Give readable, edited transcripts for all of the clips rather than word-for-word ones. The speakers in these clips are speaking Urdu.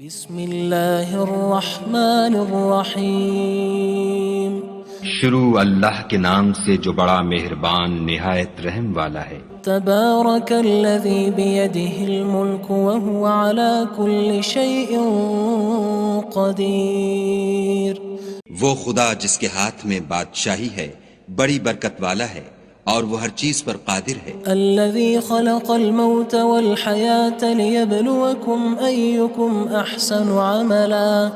بسم اللہ الرحمن الرحیم شروع اللہ کے نام سے جو بڑا مہربان نہایت رحم والا ہے۔ تبارک الذی بیدہ الملک وہو علی کل شیء قدیر۔ وہ خدا جس کے ہاتھ میں بادشاہی ہے بڑی برکت والا ہے اور وہ ہر چیز پر قادر ہے۔ الذی خلق الموت والحیاة لیبلوکم ایکم احسن عملا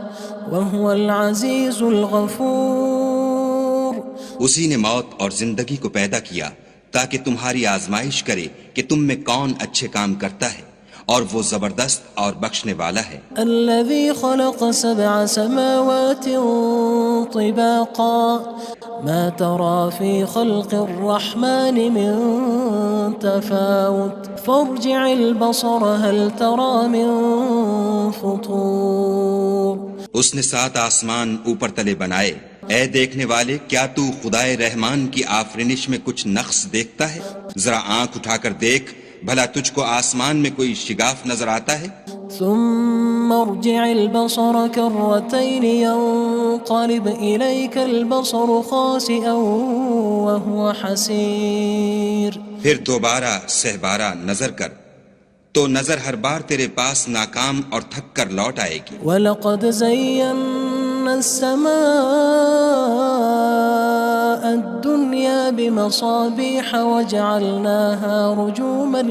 وہو العزیز الغفور۔ اسی نے موت اور زندگی کو پیدا کیا تاکہ تمہاری آزمائش کرے کہ تم میں کون اچھے کام کرتا ہے، اور وہ زبردست اور بخشنے والا ہے۔ الذي خلق 7 سماوات طباقا ما ترى في خلق الرحمن من تفاوت فارجع البصر هل ترى من فطور۔ اس نے 7 آسمان اوپر تلے بنائے، اے دیکھنے والے کیا تو خدائے رحمان کی آفرینش میں کچھ نقص دیکھتا ہے؟ ذرا آنکھ اٹھا کر دیکھ، بھلا تجھ کو آسمان میں کوئی شگاف نظر آتا ہے؟ ثم ارجع البصر كرتين ينقلب إليك البصر خاسئا وهو حسير۔ پھر دوبارہ سہبارہ نظر کر تو نظر ہر بار تیرے پاس ناکام اور تھک کر لوٹ آئے گی۔ وَلَقَدْ زَيَّنَّا السَّمَاءَ الدُّنْيَا بِمَصَابِيحَ وَجَعَلْنَاهَا رُجُومًا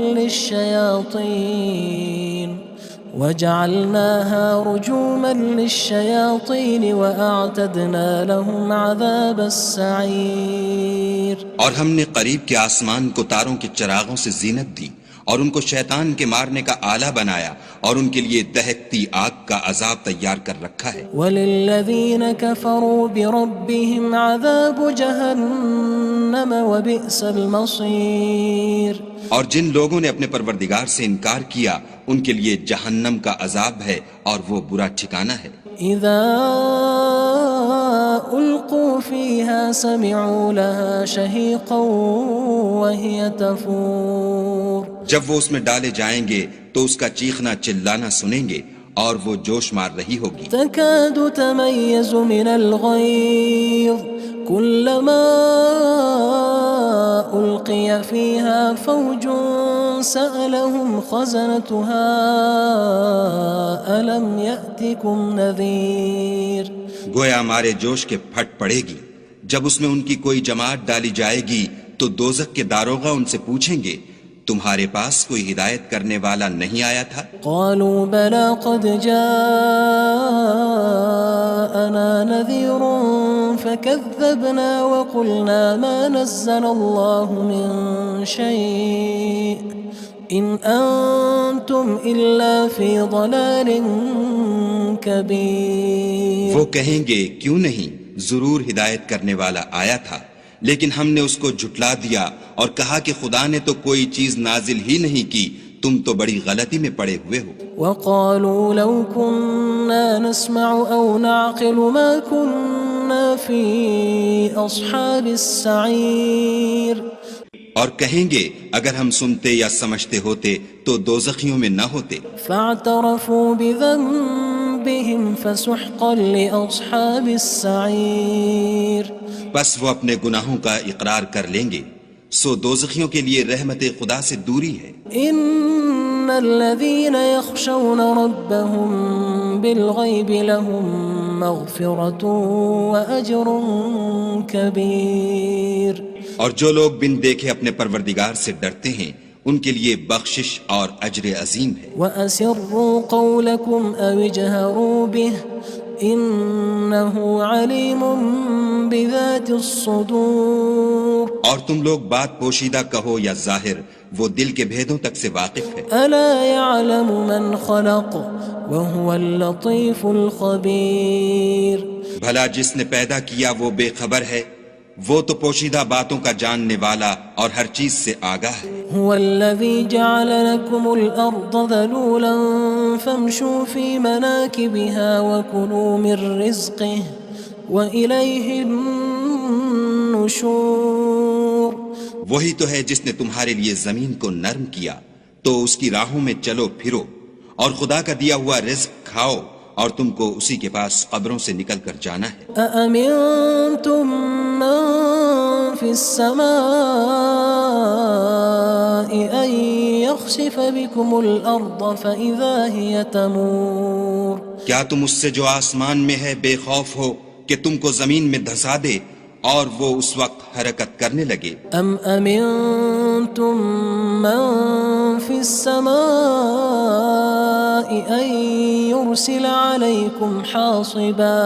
لِلشَّيَاطِينِ وَأَعْتَدْنَا لَهُمْ عَذَابَ السَّعِيرِ۔ اور ہم نے قریب کے آسمان کو تاروں کے چراغوں سے زینت دی اور ان کو شیطان کے مارنے کا آلہ بنایا، اور ان کے لیے دہکتی آگ کا عذاب تیار کر رکھا ہے۔ وَلِلَّذِينَ كَفَرُوا بِرَبِّهِمْ عَذَابُ جَهَنَّمَ وَبِئْسَ الْمَصِيرُ۔ اور جن لوگوں نے اپنے پروردگار سے انکار کیا ان کے لیے جہنم کا عذاب ہے اور وہ برا ٹھکانہ ہے۔ اذا القوا فيها سمعوا لها شهيقا وهي تفور۔ جب وہ اس میں ڈالے جائیں گے تو اس کا چیخنا چلانا سنیں گے اور وہ جوش مار رہی ہوگی۔ تكاد تميز من الغيظ كلما ألقي فيها فوج سألهم خزنتها ألم يأتكم نذير۔ گویا مارے جوش کے پھٹ پڑے گی۔ جب اس میں ان کی کوئی جماعت ڈالی جائے گی تو دوزخ کے داروغہ ان سے پوچھیں گے تمہارے پاس کوئی ہدایت کرنے والا نہیں آیا تھا؟ قالوا بلى قد جاءنا نذير فكذبنا وقلنا ما نزل الله من شيء إن أنتم إلا في ضلال كبير۔ وہ کہیں گے کیوں نہیں، ضرور ہدایت کرنے والا آیا تھا، لیکن ہم نے اس کو جھٹلا دیا اور کہا کہ خدا نے تو کوئی چیز نازل ہی نہیں کی، تم تو بڑی غلطی میں پڑے ہوئے ہو۔ وقالوا لو كنا نسمع أو نعقل ما كنا في أصحاب السعير۔ اور کہیں گے اگر ہم سنتے یا سمجھتے ہوتے تو دوزخیوں میں نہ ہوتے۔ فاعترفوا بذنبهم فسحقا لأصحاب السعير۔ بس وہ اپنے گناہوں کا اقرار کر لیں گے، سو دوزخیوں کے لیے رحمت خدا سے دوری ہے۔ ان الذين يخشون ربهم بالغيب لهم مغفرة وأجر كبير۔ اور جو لوگ بن دیکھے اپنے پروردگار سے ڈرتے ہیں ان کے لیے بخشش اور اجر عظیم ہے۔ وَأَسِرُّوا قَوْلَكُمْ أَوِ اجْهَرُوا بِهِ إِنَّهُ عَلِيمٌ بِذَاتِ الصُّدُورِ۔ اور تم لوگ بات پوشیدہ کہو یا ظاہر، وہ دل کے بھیدوں تک سے واقف ہے۔ أَلَا يَعْلَمُ مَنْ خَلَقَ وَهُوَ اللَّطِيفُ الْخَبِيرُ۔ بھلا جس نے پیدا کیا وہ بے خبر ہے، وہ تو پوشیدہ باتوں کا جاننے والا اور ہر چیز سے آگاہ ہے۔ هو الذي جعل لكم الأرض ذلولا فامشوا في مناكبها وكلوا من رزقه وإليه النشور۔ وہی تو ہے جس نے تمہارے لیے زمین کو نرم کیا تو اس کی راہوں میں چلو پھرو اور خدا کا دیا ہوا رزق کھاؤ اور تم کو اسی کے پاس قبروں سے نکل کر جانا ہے۔ أأمنتم من في السماء أن يخسف بكم الأرض فإذا هي تمور کیا تم اس سے جو آسمان میں ہے بے خوف ہو کہ تم کو زمین میں دھسا دے اور وہ اس وقت حرکت کرنے لگے؟ أم أمنتم من في السماء أن يرسل عليكم حاصبا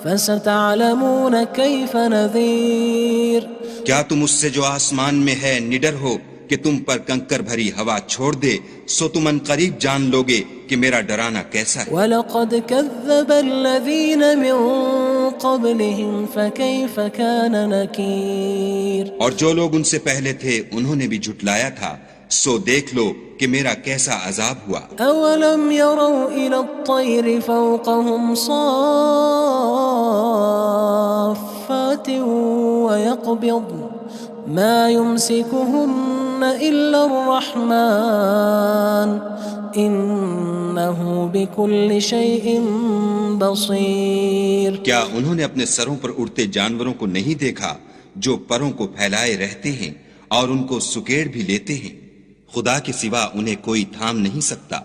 فستعلمون كيف نذير کیا تم اس سے جو آسمان میں ہے نڈر ہو کہ تم پر کنکر بھری ہوا چھوڑ دے، سو تم ان قریب جان لوگے کہ میرا ڈرانا کیسا ہے۔ وَلَقَدْ كَذَّبَ الَّذِينَ مِن قَبْلِهِمْ فَكَيْفَ كَانَ نَكِيرٌ اور جو لوگ ان سے پہلے تھے انہوں نے بھی جھٹلایا تھا، سو دیکھ لو کہ میرا کیسا عذاب ہوا۔ أَوَلَمْ يَرَوْا إِلَى الطَّيْرِ فَوْقَهُمْ صَافَّاتٍ وَيَقْبِضْنَ مَا يُمْسِكُهُنَّ إِلَّا الرَّحْمَنُ إِنَّهُ بِكُلِّ شَيْءٍ بَصِيرٌ کیا انہوں نے اپنے سروں پر اڑتے جانوروں کو نہیں دیکھا جو پروں کو پھیلائے رہتے ہیں اور ان کو سکیڑ بھی لیتے ہیں؟ خدا کے سوا انہیں کوئی تھام نہیں سکتا،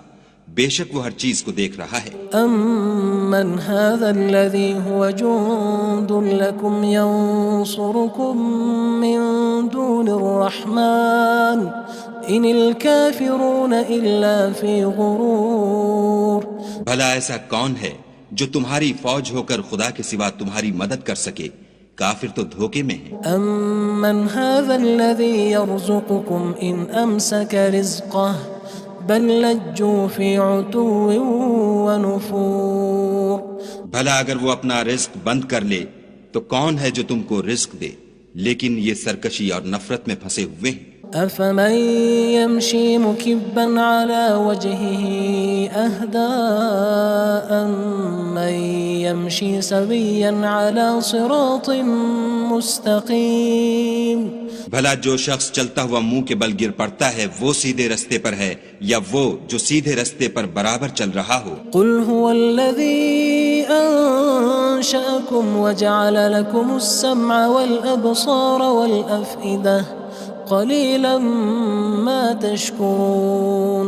بے شک وہ ہر چیز کو دیکھ رہا ہے۔ أَمَّنْ هَذَا الَّذِي هُوَ جُندٌ لَكُمْ يَنصُرُكُم مِّن دُونِ الرَّحْمَنِ إِنِ الْكَافِرُونَ إِلَّا فِي غُرُورٍ بھلا ایسا کون ہے جو تمہاری فوج ہو کر خدا کے سوا تمہاری مدد کر سکے؟ کافر تو دھوکے میں ہیں۔ أَمَّنْ هَذَا الَّذِي يَرْزُقُكُمْ إِنْ أَمْسَكَ رِزْقَهُ بَلْ لَجُّوا فِي عُتُوٍّ وَنُفُورٍ بھلا اگر وہ اپنا رزق بند کر لے تو کون ہے جو تم کو رزق دے؟ لیکن یہ سرکشی اور نفرت میں پھنسے ہوئے ہیں۔ أَفَمَن يَمْشِي مُكِبًّا عَلَى وَجْهِهِ أَهْدَىٰ أَمَّن يَمْشِي سَوِيًّا عَلَى صِرَاطٍ مُّسْتَقِيمٍ بھلا جو شخص چلتا ہوا منہ کے بل گر پڑتا ہے وہ سیدھے رستے پر ہے یا وہ جو سیدھے رستے پر برابر چل رہا ہو؟ قُلْ هُوَ الَّذِي أَنشَأَكُمْ وَجَعَلَ لَكُمُ السَّمْعَ وَالْأَبْصَارَ وَالْأَفْئِدَةَ قَلِيلًا مَا تَشْكُرُونَ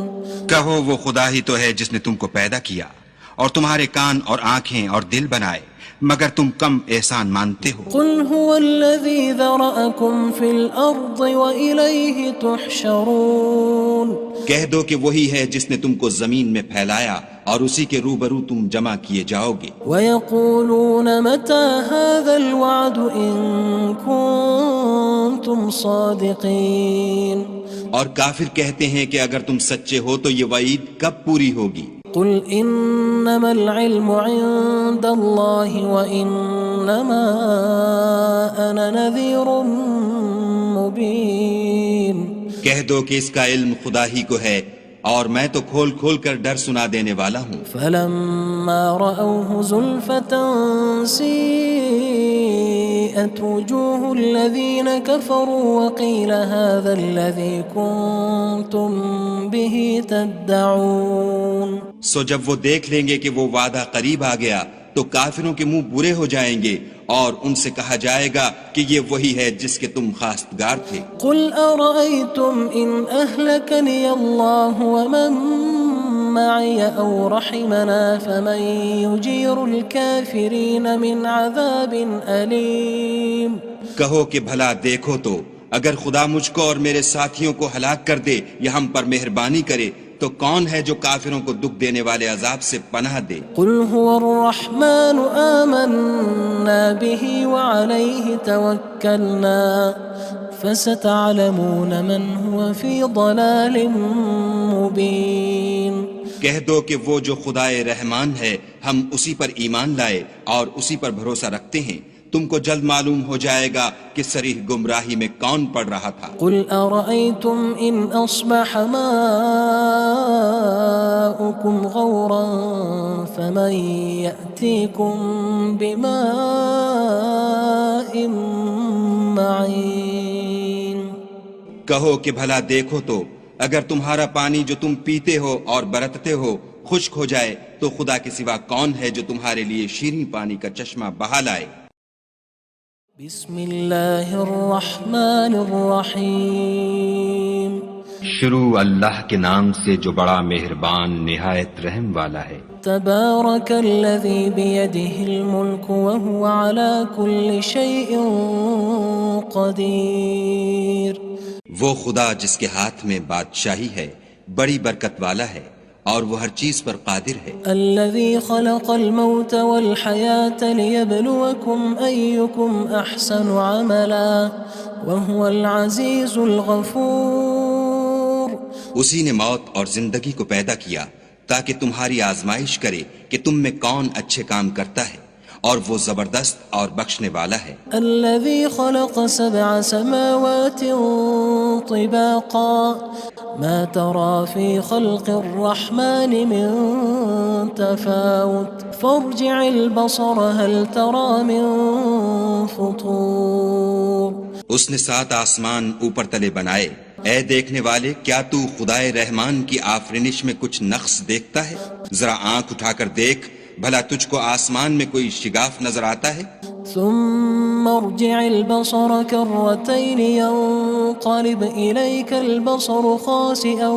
کہو وہ خدا ہی تو ہے جس نے تم کو پیدا کیا اور تمہارے کان اور آنکھیں اور دل بنائے، مگر تم کم احسان مانتے ہو۔ قُلْ هُوَ الَّذِي ذَرَأَكُمْ فِي الْأَرْضِ وَإِلَيْهِ تُحْشَرُونَ کہہ دو کہ وہی ہے جس نے تم کو زمین میں پھیلایا اور اسی کے روبرو تم جمع کیے جاؤ گے۔ وَيَقُولُونَ مَتَى هَذَا الْوَعْدُ إِن كُنتُمْ صَادِقِينَ اور کافر کہتے ہیں کہ اگر تم سچے ہو تو یہ وعید کب پوری ہوگی؟ قُلْ إِنَّمَا الْعِلْمُ عِندَ اللَّهِ وَإِنَّمَا أَنَا نَذِيرٌ مُّبِينٌ کہہ دو کہ اس کا علم خدا ہی کو ہے اور میں تو کھول کھول کر ڈر سنا دینے والا ہوں۔ فَلَمَّا رَأَوْهُ زُلْفَةً سِيئَتْ وُجُوهُ الَّذِينَ كَفَرُوا وَقِيلَ هَذَا الَّذِي كُنتُم بِهِ تَدَّعُونَ سو جب وہ دیکھ لیں گے کہ وہ وعدہ قریب آ گیا تو کافروں کے منہ برے ہو جائیں گے اور ان سے کہا جائے گا کہ یہ وہی ہے جس کے تم خواستگار تھے۔ قُلْ أَرَأَيْتُمْ إِنْ أَهْلَكَنِيَ اللَّهُ وَمَن مَّعِيَ أَوْ رَحِمَنَا فَمَن يُجِيرُ الْكَافِرِينَ مِنْ عَذَابٍ أَلِيمٍ کہو کہ بھلا دیکھو تو اگر خدا مجھ کو اور میرے ساتھیوں کو ہلاک کر دے یا ہم پر مہربانی کرے تو کون ہے جو کافروں کو دکھ دینے والے عذاب سے پناہ دے؟ قُلْ هُوَ الرَّحْمَنُ آمَنَّا بِهِ وَعَلَيْهِ تَوَكَّلْنَا فَسَتَعْلَمُونَ مَنْ هُوَ فِي ضَلَالٍ مُّبِينٍ کہہ دو کہ وہ جو خدائے رحمان ہے ہم اسی پر ایمان لائے اور اسی پر بھروسہ رکھتے ہیں، تم کو جلد معلوم ہو جائے گا کہ صریح گمراہی میں کون پڑ رہا تھا۔ قُلْ أَرَأَيْتُمْ إِنْ أَصْبَحَ مَاؤُكُمْ غَوْرًا فَمَن يَأْتِيكُم بِمَاءٍ مَّعِينٍ کہو کہ بھلا دیکھو تو اگر تمہارا پانی جو تم پیتے ہو اور برتتے ہو خشک ہو جائے تو خدا کے سوا کون ہے جو تمہارے لیے شیریں پانی کا چشمہ بہا لائے؟ بسم اللہ الرحمن الرحیم شروع اللہ کے نام سے جو بڑا مہربان نہایت رحم والا ہے۔ تبارک الذی بیدہ الملک وہو علی کل شیء قدیر۔ وہ خدا جس کے ہاتھ میں بادشاہی ہے بڑی برکت والا ہے اور وہ ہر چیز پر قادر ہے۔ الذي خلق الموت والحياة ليبلوكم أيكم أحسن عملا وهو العزيز الغفور۔ اسی نے موت اور زندگی کو پیدا کیا تاکہ تمہاری آزمائش کرے کہ تم میں کون اچھے کام کرتا ہے، اور وہ زبردست اور بخشنے والا ہے۔ الذي خلق 7 سماوات طباقا ما ترى في خلق الرحمن من تفاوت فارجع البصر هل ترى من فطور۔ اس نے 7 آسمان اوپر تلے بنائے، اے دیکھنے والے کیا تو خدائے رحمان کی آفرینش میں کچھ نقص دیکھتا ہے؟ ذرا آنکھ اٹھا کر دیکھ، بھلا تجھ کو آسمان میں کوئی شگاف نظر آتا ہے؟ ثم ارجع البصر كرتين ينقلب إليك البصر خاسئا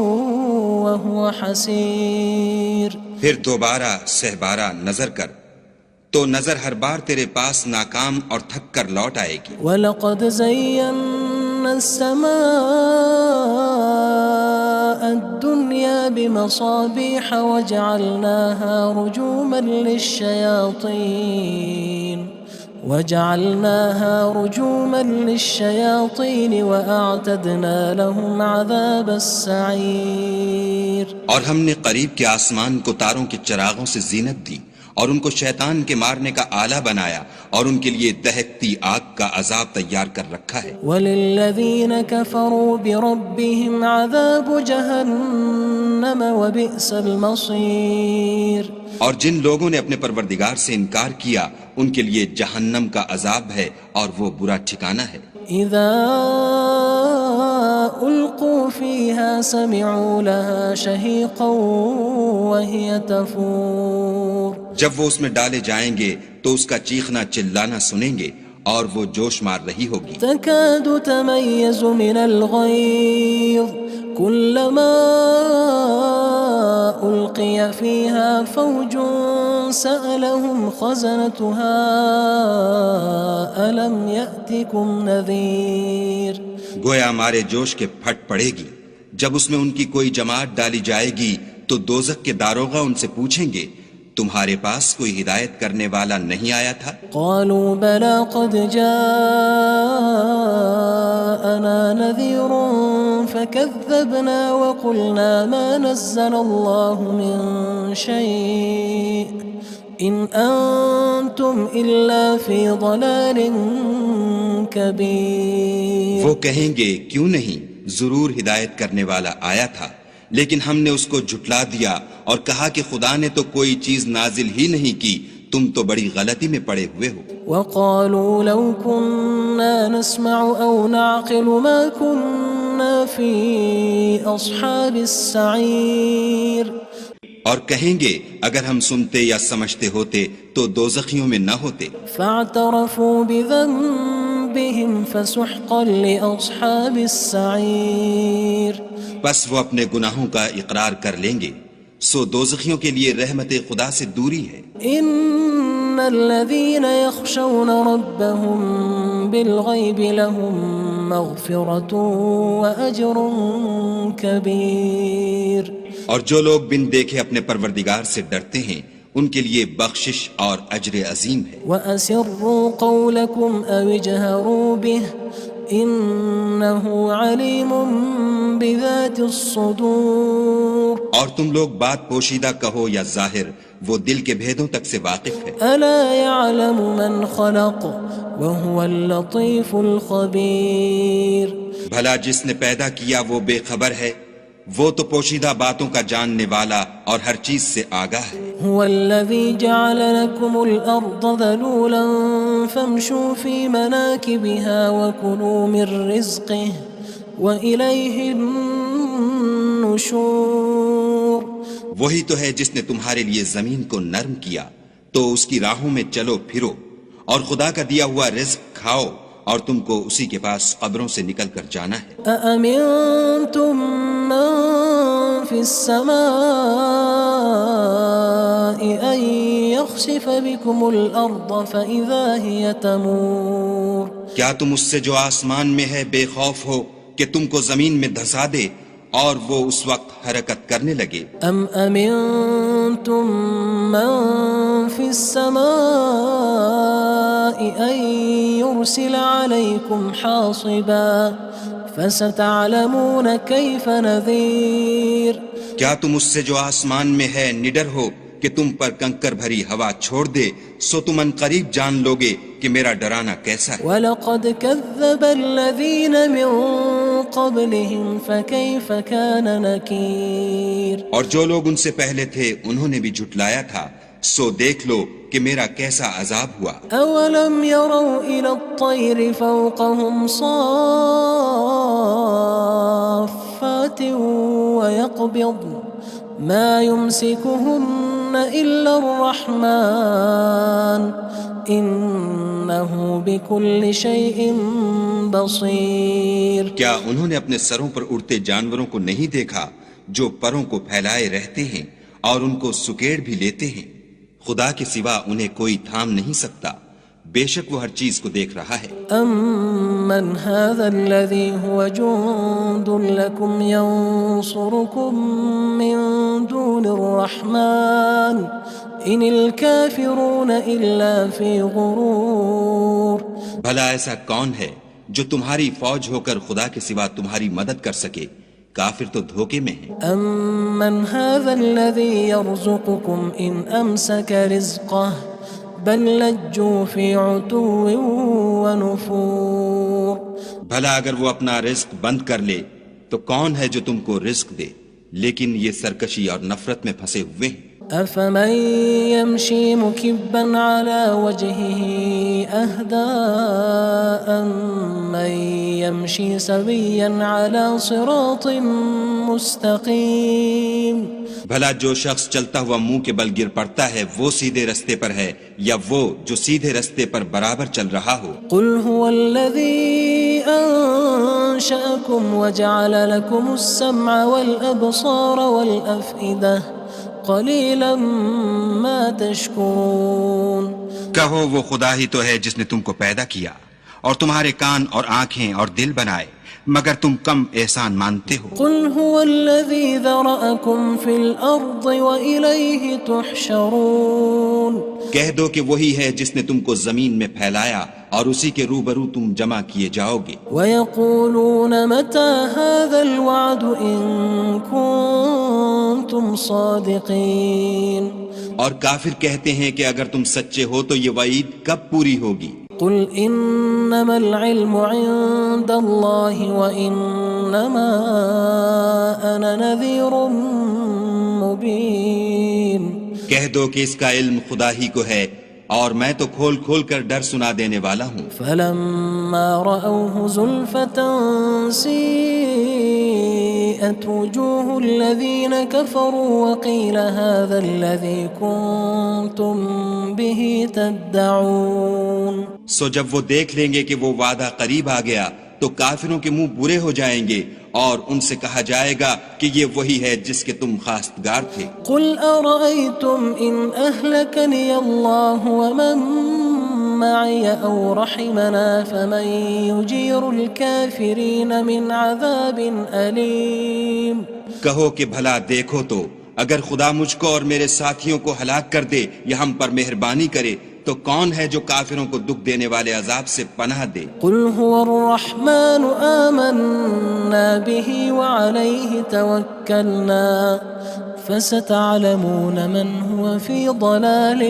وهو حسير۔ پھر دوبارہ سہبارہ نظر کر تو نظر ہر بار تیرے پاس ناکام اور تھک کر لوٹ آئے گی۔ وَلَقَدْ زَيَّنَّا السَّمَاءَ الدُّنْيَا بِمَصَابِيحَ وَجَعَلْنَاهَا رُجُومًا لِلشَّيَاطِينِ وَأَعْتَدْنَا لَهُمْ عَذَابَ السَّعِيرِ۔ اور ہم نے قریب کے آسمان کو تاروں کے چراغوں سے زینت دی اور ان کو شیطان کے مارنے کا آلہ بنایا اور ان کے لیے دہکتی آگ کا عذاب تیار کر رکھا ہے۔ وَلِلَّذِينَ كَفَرُوا بِرَبِّهِمْ عَذَابُ جَهَنَّمَ وَبِئْسَ الْمَصِيرُ۔ اور جن لوگوں نے اپنے پروردگار سے انکار کیا ان کے لیے جہنم کا عذاب ہے اور وہ برا ٹھکانہ ہے۔ اذا القوا فيها سمعوا لها شهيقا وهي تفور۔ جب وہ اس میں ڈالے جائیں گے تو اس کا چیخنا چلانا سنیں گے اور وہ جوش مار رہی ہوگی۔ تكاد تميز من الغيظ كلما ألقي فيها فوج سألهم خزنتها ألم يأتكم نذير۔ گویا ہمارے جوش کے پھٹ پڑے گی جب اس میں ان کی کوئی جماعت ڈالی جائے گی تو دوزخ کے داروغہ ان سے پوچھیں گے تمہارے پاس کوئی ہدایت کرنے والا نہیں آیا تھا؟ قالوا بلى قد جاءنا نذير فكذبنا وقلنا ما نزل الله من شيء إن أنتم إلا في ضلال كبير۔ وہ کہیں گے کیوں نہیں، ضرور ہدایت کرنے والا آیا تھا، لیکن ہم نے اس کو جھٹلا دیا اور کہا کہ خدا نے تو کوئی چیز نازل ہی نہیں کی، تم تو بڑی غلطی میں پڑے ہوئے ہو۔ وقالوا لو كنا نسمع أو نعقل ما كنا في أصحاب السعير۔ اور کہیں گے اگر ہم سنتے یا سمجھتے ہوتے تو دوزخیوں میں نہ ہوتے۔ فاعترفوا بذنبهم فسحقا لأصحاب السعير۔ بس وہ اپنے گناہوں کا اقرار کر لیں گے، سو دوزخیوں کے لیے رحمت خدا سے دوری ہے۔ ان الذين يخشون ربهم بالغيب لهم مغفرة وأجر كبير۔ اور جو لوگ بن دیکھے اپنے پروردگار سے ڈرتے ہیں ان کے لیے بخشش اور اجر عظیم ہے۔ وَأَسِرُّوا قَوْلَكُمْ أَوِ اجْهَرُوا بِهِ إِنَّهُ عَلِيمٌ بِذَاتِ الصُّدُورِ۔ اور تم لوگ بات پوشیدہ کہو یا ظاہر، وہ دل کے بھیدوں تک سے واقف ہے۔ أَلَا يَعْلَمُ مَنْ خَلَقَ وَهُوَ اللَّطِيفُ الْخَبِيرُ۔ بھلا جس نے پیدا کیا وہ بے خبر ہے، وہ تو پوشیدہ باتوں کا جاننے والا اور ہر چیز سے آگاہ ہے۔ هو الذي جعل لكم الأرض ذلولا فامشوا في مناكبها وكلوا من رزقه وإليه النشور وہی تو ہے جس نے تمہارے لیے زمین کو نرم کیا تو اس کی راہوں میں چلو پھرو، اور خدا کا دیا ہوا رزق کھاؤ، اور تم کو اسی کے پاس قبروں سے نکل کر جانا ہے۔ أأمنتم من في السماء أن يخسف بكم الأرض فإذا هي تمور کیا تم اس سے جو آسمان میں ہے بے خوف ہو کہ تم کو زمین میں دھسا دے اور وہ اس وقت حرکت کرنے لگے؟ أم أمنتم من في السماء أن يرسل عليكم حاصبا فستعلمون كيف نذير کیا تم اس سے جو آسمان میں ہے نڈر ہو کہ تم پر کنکر بھری ہوا چھوڑ دے، سو تم ان قریب جان لوگے کہ میرا ڈرانا کیسا ہے۔ وَلَقَدْ كَذَّبَ الَّذِينَ مِن قَبْلِهِمْ فَكَيْفَ كَانَ نَكِيرٌ اور جو لوگ ان سے پہلے تھے انہوں نے بھی جھٹلایا تھا، سو دیکھ لو کہ میرا کیسا عذاب ہوا۔ أَوَلَمْ يَرَوْا إِلَى الطَّيْرِ فَوْقَهُمْ صَافَّاتٍ وَيَقْبِضْنَ مَا يُمْسِكُهُنَّ إِلَّا الرَّحْمَنُ إِنَّهُ بِكُلِّ شَيْءٍ بَصِيرٌ کیا انہوں نے اپنے سروں پر اڑتے جانوروں کو نہیں دیکھا جو پروں کو پھیلائے رہتے ہیں اور ان کو سکیڑ بھی لیتے ہیں؟ خدا کے سوا انہیں کوئی تھام نہیں سکتا، بے شک وہ ہر چیز کو دیکھ رہا ہے۔ أَمَّنْ هَذَا الَّذِي هُوَ جُندٌ لَكُمْ يَنصُرُكُم مِّن دُونِ الرَّحْمَنِ إِنِ الْكَافِرُونَ إِلَّا فِي غُرُورٍ بھلا ایسا کون ہے جو تمہاری فوج ہو کر خدا کے سوا تمہاری مدد کر سکے؟ کافر تو دھوکے میں ہیں۔ أَمَّنْ هَذَا الَّذِي يَرْزُقُكُمْ إِنْ أَمْسَكَ رِزْقَهُ بَلْ لَجُّوا فِي عُتُوٍّ وَنُفُورٍ بھلا اگر وہ اپنا رزق بند کر لے تو کون ہے جو تم کو رزق دے؟ لیکن یہ سرکشی اور نفرت میں پھنسے ہوئے ہیں۔ أَفَمَن يَمْشِي مُكِبًّا عَلَى وَجْهِهِ أَهْدَىٰ أَمَّن يَمْشِي سَوِيًّا عَلَى صِرَاطٍ مُّسْتَقِيمٍ بھلا جو شخص چلتا ہوا منہ کے بل گر پڑتا ہے وہ سیدھے رستے پر ہے یا وہ جو سیدھے رستے پر برابر چل رہا ہو؟ قُلْ هُوَ الَّذِي أَنشَأَكُمْ وَجَعَلَ لَكُمُ السَّمْعَ وَالْأَبْصَارَ وَالْأَفْئِدَةَ قَلِيلًا مَا تَشْكُرُونَ کہو وہ خدا ہی تو ہے جس نے تم کو پیدا کیا اور تمہارے کان اور آنکھیں اور دل بنائے، مگر تم کم احسان مانتے ہو۔ قُلْ هُوَ الَّذِي ذَرَأَكُمْ فِي الْأَرْضِ وَإِلَيْهِ تُحْشَرُونَ کہہ دو کہ وہی ہے جس نے تم کو زمین میں پھیلایا اور اسی کے روبرو تم جمع کیے جاؤ گے۔ وَيَقُولُونَ مَتَى هَذَا الْوَعْدُ إِن كُنتُمْ صَادِقِينَ اور کافر کہتے ہیں کہ اگر تم سچے ہو تو یہ وعید کب پوری ہوگی؟ قُلْ إِنَّمَا الْعِلْمُ عِندَ اللَّهِ وَإِنَّمَا أَنَا نَذِيرٌ مُّبِينٌ کہہ دو کہ اس کا علم خدا ہی کو ہے اور میں تو کھول کھول کر ڈر سنا دینے والا ہوں۔ فَلَمَّا رَأَوْهُ زُلْفَةً سِيئَتْ وُجُوهُ الَّذِينَ كَفَرُوا وَقِيلَ هَذَا الَّذِي كُنتُم بِهِ تَدَّعُونَ سو جب وہ دیکھ لیں گے کہ وہ وعدہ قریب آ گیا تو کافروں کے منہ برے ہو جائیں گے اور ان سے کہا جائے گا کہ یہ وہی ہے جس کے تم خواستگار تھے۔ قُلْ أَرَأَيْتُمْ إِنْ أَهْلَكَنِيَ اللَّهُ وَمَن مَّعِيَ أَوْ رَحِمَنَا فَمَن يُجِيرُ الْكَافِرِينَ مِنْ عَذَابٍ أَلِيمٍ کہو کہ بھلا دیکھو تو اگر خدا مجھ کو اور میرے ساتھیوں کو ہلاک کر دے یا ہم پر مہربانی کرے تو کون ہے جو کافروں کو دکھ دینے والے عذاب سے پناہ دے؟ قُلْ هُوَ الرَّحْمَنُ آمَنَّا بِهِ وَعَلَيْهِ تَوَكَّلْنَا فَسَتَعْلَمُونَ مَنْ هُوَ فِي ضَلَالٍ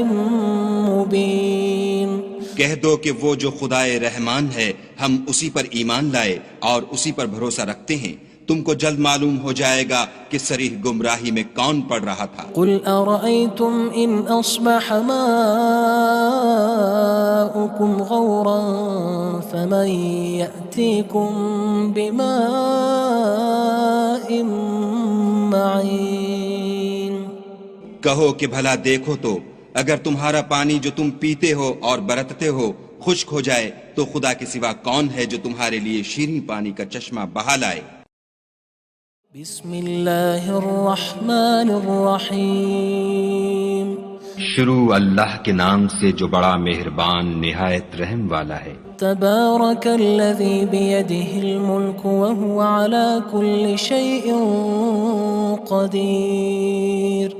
مُّبِينٍ کہہ دو کہ وہ جو خدائے رحمان ہے ہم اسی پر ایمان لائے اور اسی پر بھروسہ رکھتے ہیں، تم کو جلد معلوم ہو جائے گا کہ صریح گمراہی میں کون پڑ رہا تھا۔ قُلْ أَرَأَيْتُمْ إِنْ أَصْبَحَ مَاؤُكُمْ غَوْرًا فَمَن يَأْتِيكُم بِمَاءٍ معين کہو کہ بھلا دیکھو تو اگر تمہارا پانی جو تم پیتے ہو اور برتتے ہو خشک ہو جائے تو خدا کے سوا کون ہے جو تمہارے لیے شیریں پانی کا چشمہ بہا لائے؟ بسم اللہ الرحمن الرحیم شروع اللہ کے نام سے جو بڑا مہربان نہایت رحم والا ہے۔ تبارک الذی بیدہ الملک وہو علی کل شیء قدیر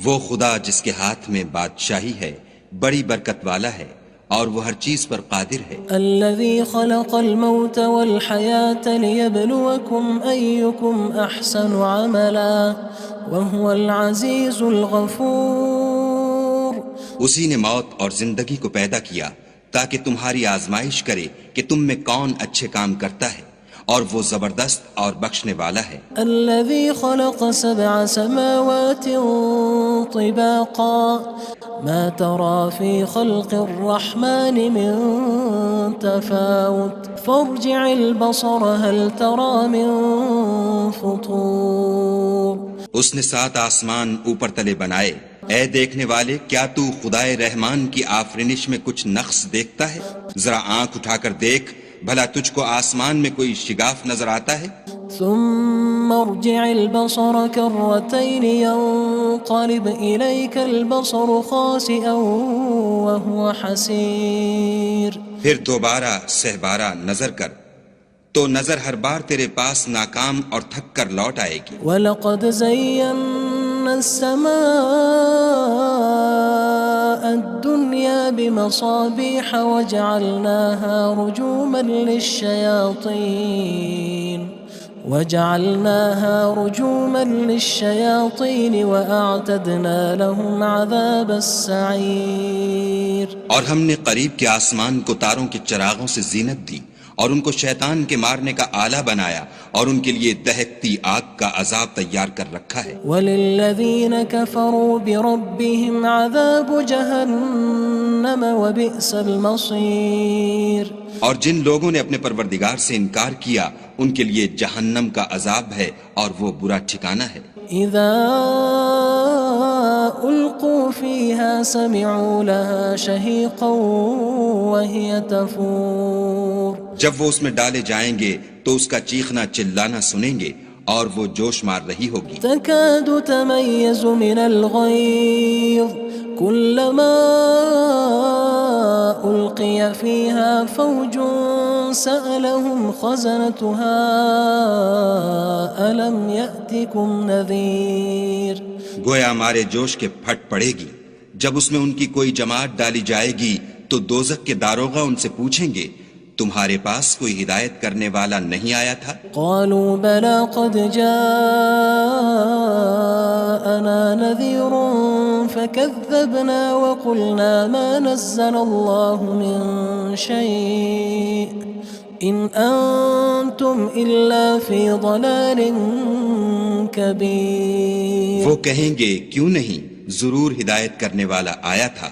وہ خدا جس کے ہاتھ میں بادشاہی ہے بڑی برکت والا ہے اور وہ ہر چیز پر قادر ہے۔ الذي خلق الموت والحياة ليبلوكم أيكم أحسن عملا وهو العزيز الغفور اسی نے موت اور زندگی کو پیدا کیا تاکہ تمہاری آزمائش کرے کہ تم میں کون اچھے کام کرتا ہے اور وہ زبردست اور بخشنے والا ہے۔ الذي خلق 7 سماوات طباقا ما ترى في خلق الرحمن من تفاوت فارجع البصر هل ترى من فطور اس نے 7 آسمان اوپر تلے بنائے، اے دیکھنے والے کیا تو خدائے رحمان کی آفرینش میں کچھ نقص دیکھتا ہے؟ ذرا آنکھ اٹھا کر دیکھ بھلا تجھ کو آسمان میں کوئی شگاف نظر آتا ہے؟ ثم ارجع البصر كرتين ينقلب إليك البصر خاسئا وهو حسير پھر دوبارہ سہبارہ نظر کر تو نظر ہر بار تیرے پاس ناکام اور تھک کر لوٹ آئے گی۔ وَلَقَدْ زَيَّنَّا السَّمَاءَ الدُّنْيَا بِمَصَابِيحَ وَجَعَلْنَاهَا رُجُومًا لِلشَّيَاطِينِ وَأَعْتَدْنَا لَهُمْ عَذَابَ السَّعِيرِ اور ہم نے قریب کے آسمان کو تاروں کے چراغوں سے زینت دی اور ان کو شیطان کے مارنے کا آلہ بنایا اور ان کے لیے دہکتی آگ کا عذاب تیار کر رکھا ہے۔ وَلِلَّذِينَ كَفَرُوا بِرَبِّهِمْ عَذَابُ جَهَنَّمَ وَبِئْسَ الْمَصِيرُ اور جن لوگوں نے اپنے پروردگار سے انکار کیا ان کے لیے جہنم کا عذاب ہے اور وہ برا ٹھکانہ ہے۔ اذا القوا فيها سمعوا لها شهيقا وهي تفور جب وہ اس میں ڈالے جائیں گے تو اس کا چیخنا چلانا سنیں گے اور وہ جوش مار رہی ہوگی۔ تكاد تميز من الغيظ كلما ألقي فيها فوج سألهم خزنتها ألم يأتكم نذير گویا ہمارے جوش کے پھٹ پڑے گی جب اس میں ان کی کوئی جماعت ڈالی جائے گی تو دوزخ کے داروغہ ان سے پوچھیں گے تمہارے پاس کوئی ہدایت کرنے والا نہیں آیا تھا؟ قالوا بلى قد جاءنا نذير فكذبنا وقلنا ما نزل الله من شيء إن أنتم إلا في ضلال كبير وہ کہیں گے کیوں نہیں، ضرور ہدایت کرنے والا آیا تھا،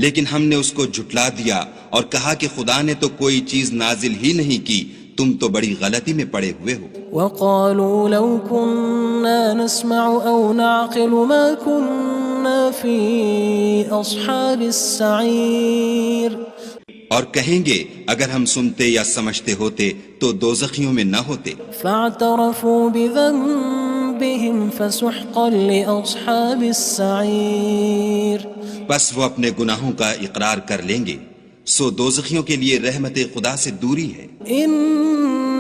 لیکن ہم نے اس کو جھٹلا دیا اور کہا کہ خدا نے تو کوئی چیز نازل ہی نہیں کی، تم تو بڑی غلطی میں پڑے ہوئے ہو۔ وقالوا لو كنا نسمع أو نعقل ما كنا في أصحاب السعير اور کہیں گے اگر ہم سنتے یا سمجھتے ہوتے تو دوزخیوں میں نہ ہوتے۔ فاعترفوا بذنبهم فسحقا لأصحاب السعير بس وہ اپنے گناہوں کا اقرار کر لیں گے، سو دوزخیوں کے لیے رحمت خدا سے دوری ہے۔ ان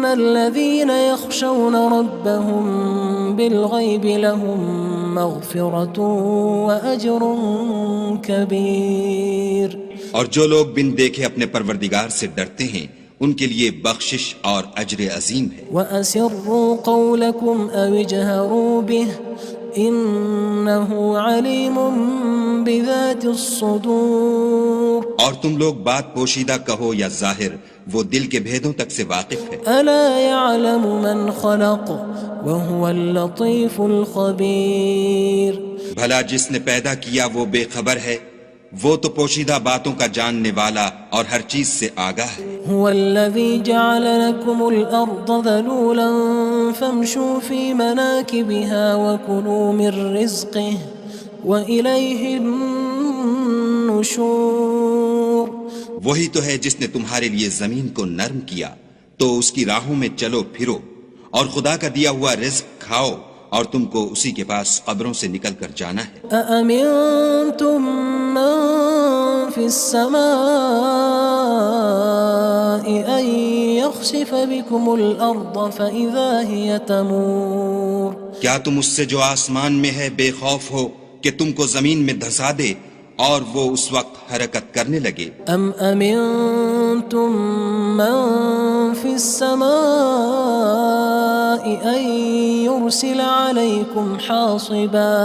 الذين يخشون ربهم بالغيب لهم مغفرة وأجر كبير اور جو لوگ بن دیکھے اپنے پروردگار سے ڈرتے ہیں ان کے لیے بخشش اور اجر عظیم ہے۔ وَأَسِرُّوا قَوْلَكُمْ أَوِ اجْهَرُوا بِهِ إِنَّهُ عَلِيمٌ بِذَاتِ الصُّدُورِ اور تم لوگ بات پوشیدہ کہو یا ظاہر، وہ دل کے بھیدوں تک سے واقف ہے۔ أَلَا يَعْلَمُ مَنْ خَلَقَ وَهُوَ اللَّطِيفُ الْخَبِيرُ بھلا جس نے پیدا کیا وہ بے خبر ہے، وہ تو پوشیدہ باتوں کا جاننے والا اور ہر چیز سے آگاہ ہے۔ هو الذي جعل لكم الأرض ذلولا فامشوا في مناكبها وكلوا من رزقه وإليه النشور. وہی تو ہے جس نے تمہارے لیے زمین کو نرم کیا تو اس کی راہوں میں چلو پھرو اور خدا کا دیا ہوا رزق کھاؤ اور تم کو اسی کے پاس قبروں سے نکل کر جانا ہے. أأمنتم من في السماء أن يخسف بكم الأرض فإذا هي تمور. کیا تم اس سے جو آسمان میں ہے بے خوف ہو کہ تم کو زمین میں دھسا دے اور وہ اس وقت حرکت کرنے لگے؟ أم أمنتم من في السماء أن يرسل عليكم حاصبا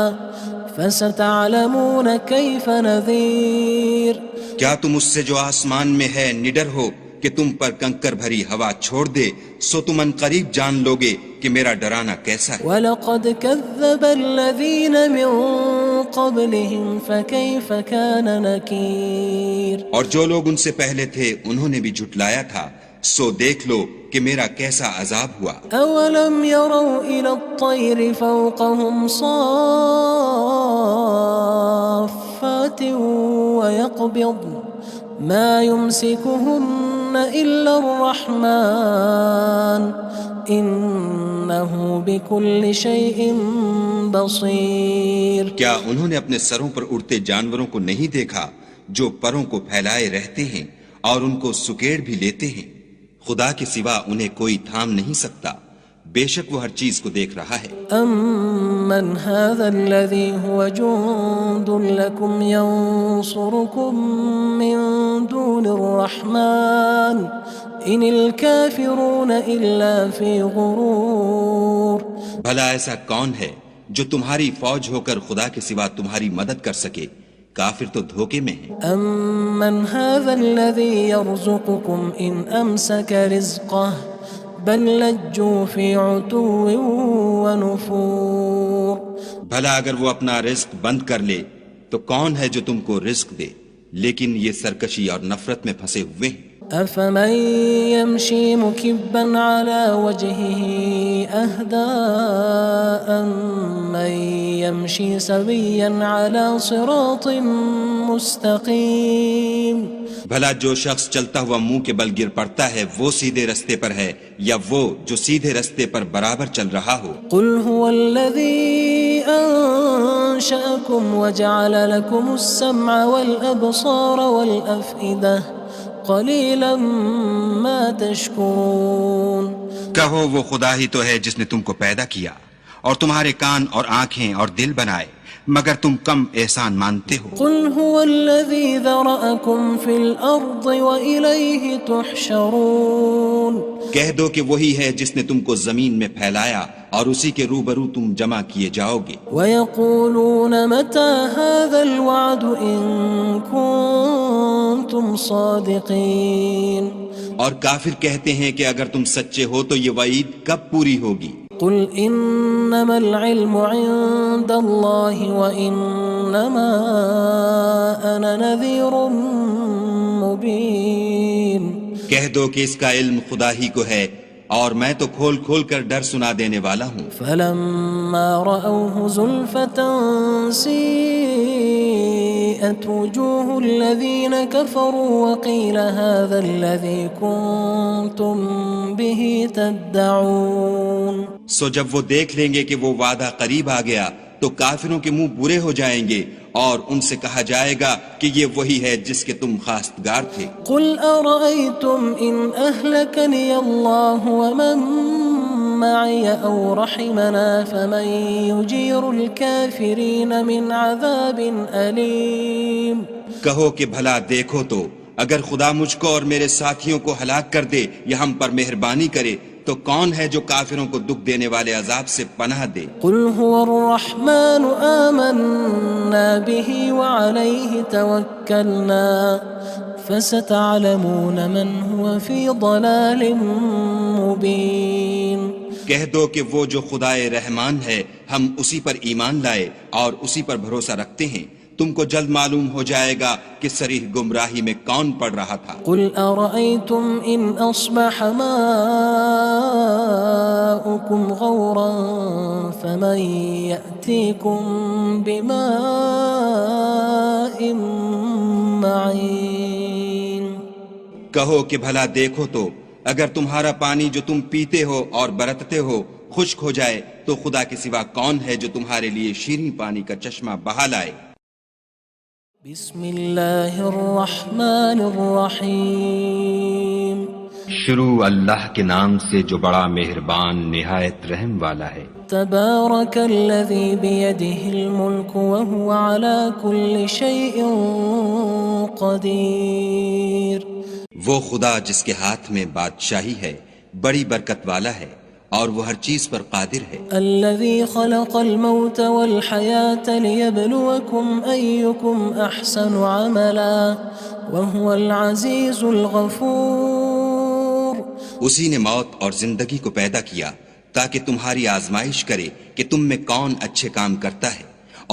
فستعلمون كيف نذير. کیا تم اس سے جو آسمان میں ہے نڈر ہو کہ تم پر کنکر بھری ہوا چھوڑ دے سو تم ان قریب جان لوگے کہ میرا ڈرانا کیسا ہے. وَلَقَدْ كَذَّبَ الَّذِينَ مِن قَبْلِهِمْ فَكَيْفَ كَانَ نَكِيرٌ. اور جو لوگ ان سے پہلے تھے انہوں نے بھی جھٹلایا تھا سو دیکھ لو کہ میرا کیسا عذاب ہوا. أَوَلَمْ يَرَوْا إِلَى الطَّيْرِ فَوْقَهُمْ صَافَّاتٍ وَيَقْبِضْنَ مَا يُمْسِكُهُنَّ إِلَّا الرَّحْمَنُ إِنَّهُ بِكُلِّ شَيْءٍ بَصِيرٌ. کیا انہوں نے اپنے سروں پر اڑتے جانوروں کو نہیں دیکھا جو پروں کو پھیلائے رہتے ہیں اور ان کو سکیڑ بھی لیتے ہیں؟ خدا کے سوا انہیں کوئی تھام نہیں سکتا، بے شک وہ ہر چیز کو دیکھ رہا ہے. أَمَّنْ هَذَا الَّذِي هُوَ جُندٌ لَكُمْ يَنصُرُكُم مِّن دُونِ الرَّحْمَنِ إِنِ الْكَافِرُونَ إِلَّا فِي غُرُورٍ. بھلا ایسا کون ہے جو تمہاری فوج ہو کر خدا کے سوا تمہاری مدد کر سکے؟ کافر تو دھوکے میں ہیں. أَمَّنْ هَذَا الَّذِي يَرْزُقُكُمْ إِنْ أَمْسَكَ رِزْقَهُ بَلْ لَجُّوا فِي عُتُوٍّ وَنُفُورٍ. بھلا اگر وہ اپنا رزق بند کر لے تو کون ہے جو تم کو رزق دے، لیکن یہ سرکشی اور نفرت میں پھنسے ہوئے ہیں. أَفَمَن يَمْشِي مُكِبًّا عَلَى وَجْهِهِ أَهْدَىٰ أَمَّن يَمْشِي سَوِيًّا عَلَى صِرَاطٍ مُّسْتَقِيمٍ. بھلا جو شخص چلتا ہوا منہ کے بل گر پڑتا ہے وہ سیدھے رستے پر ہے یا وہ جو سیدھے رستے پر برابر چل رہا ہو؟ قُلْ هُوَ الَّذِي أَنشَأَكُمْ وَجَعَلَ لَكُمُ السَّمْعَ وَالْأَبْصَارَ وَالْأَفْئِدَةَ قَلِيلًا مَا تَشْكُرُونَ. کہو وہ خدا ہی تو ہے جس نے تم کو پیدا کیا اور تمہارے کان اور آنکھیں اور دل بنائے، مگر تم کم احسان مانتے ہو. قُلْ هُوَ الَّذِي ذَرَأَكُمْ فِي الْأَرْضِ وَإِلَيْهِ تُحْشَرُونَ. کہہ دو کہ وہی ہے جس نے تم کو زمین میں پھیلایا اور اسی کے روبرو تم جمع کیے جاؤ گے. وَيَقُولُونَ مَتَى هَذَا الْوَعْدُ إِن كُنتُمْ صَادِقِينَ. اور کافر کہتے ہیں کہ اگر تم سچے ہو تو یہ وعید کب پوری ہوگی؟ قُلْ إِنَّمَا الْعِلْمُ عِندَ اللَّهِ وَإِنَّمَا أَنَا نَذِيرٌ مُّبِينٌ. کہہ دو کہ اس کا علم خدا ہی کو ہے اور میں تو کھول کھول کر ڈر سنا دینے والا ہوں. فَلَمَّا رَأَوْهُ زُلْفَةً سِيئَتْ وُجُوهُ الَّذِينَ كَفَرُوا وَقِيلَ هَذَا الَّذِي كُنتُم بِهِ تَدَّعُونَ. سو جب وہ دیکھ لیں گے کہ وہ وعدہ قریب آ گیا تو کافروں کے منہ برے ہو جائیں گے اور ان سے کہا جائے گا کہ یہ وہی ہے جس کے تم خواستگار تھے. قُلْ أَرَأَيْتُمْ إِنْ أَهْلَكَنِيَ اللَّهُ وَمَن مَّعِيَ أَوْ رَحِمَنَا فَمَن يُجِيرُ الْكَافِرِينَ مِنْ عَذَابٍ أَلِيمٍ. کہو کہ بھلا دیکھو تو اگر خدا مجھ کو اور میرے ساتھیوں کو ہلاک کر دے یا ہم پر مہربانی کرے تو کون ہے جو کافروں کو دکھ دینے والے عذاب سے پناہ دے؟ قُلْ هُوَ الرَّحْمَنُ آمَنَّا بِهِ وَعَلَيْهِ تَوَكَّلْنَا فَسَتَعْلَمُونَ مَنْ هُوَ فِي ضَلَالٍ مُّبِينٍ. کہہ دو کہ وہ جو خدائے رحمان ہے ہم اسی پر ایمان لائے اور اسی پر بھروسہ رکھتے ہیں، تم کو جلد معلوم ہو جائے گا کہ صریح گمراہی میں کون پڑ رہا تھا. قُلْ أَرَأَيْتُمْ إِنْ أَصْبَحَ مَاؤُكُمْ ماؤكم غورا فمن يأتيكم بماء معين کہو کہ بھلا دیکھو تو اگر تمہارا پانی جو تم پیتے ہو اور برتتے ہو خشک ہو جائے تو خدا کے سوا کون ہے جو تمہارے لیے شیریں پانی کا چشمہ بہا لائے۔ بسم اللہ الرحمن الرحیم شروع اللہ کے نام سے جو بڑا مہربان نہایت رحم والا ہے۔ تبارک الذی بیدہ الملک وہو علی کل شیء قدیر وہ خدا جس کے ہاتھ میں بادشاہی ہے بڑی برکت والا ہے اور وہ ہر چیز پر قادر ہے۔ الذي خلق الموت والحياة ليبلوكم أيكم أحسن عملا وهو العزيز الغفور اسی نے موت اور زندگی کو پیدا کیا تاکہ تمہاری آزمائش کرے کہ تم میں کون اچھے کام کرتا ہے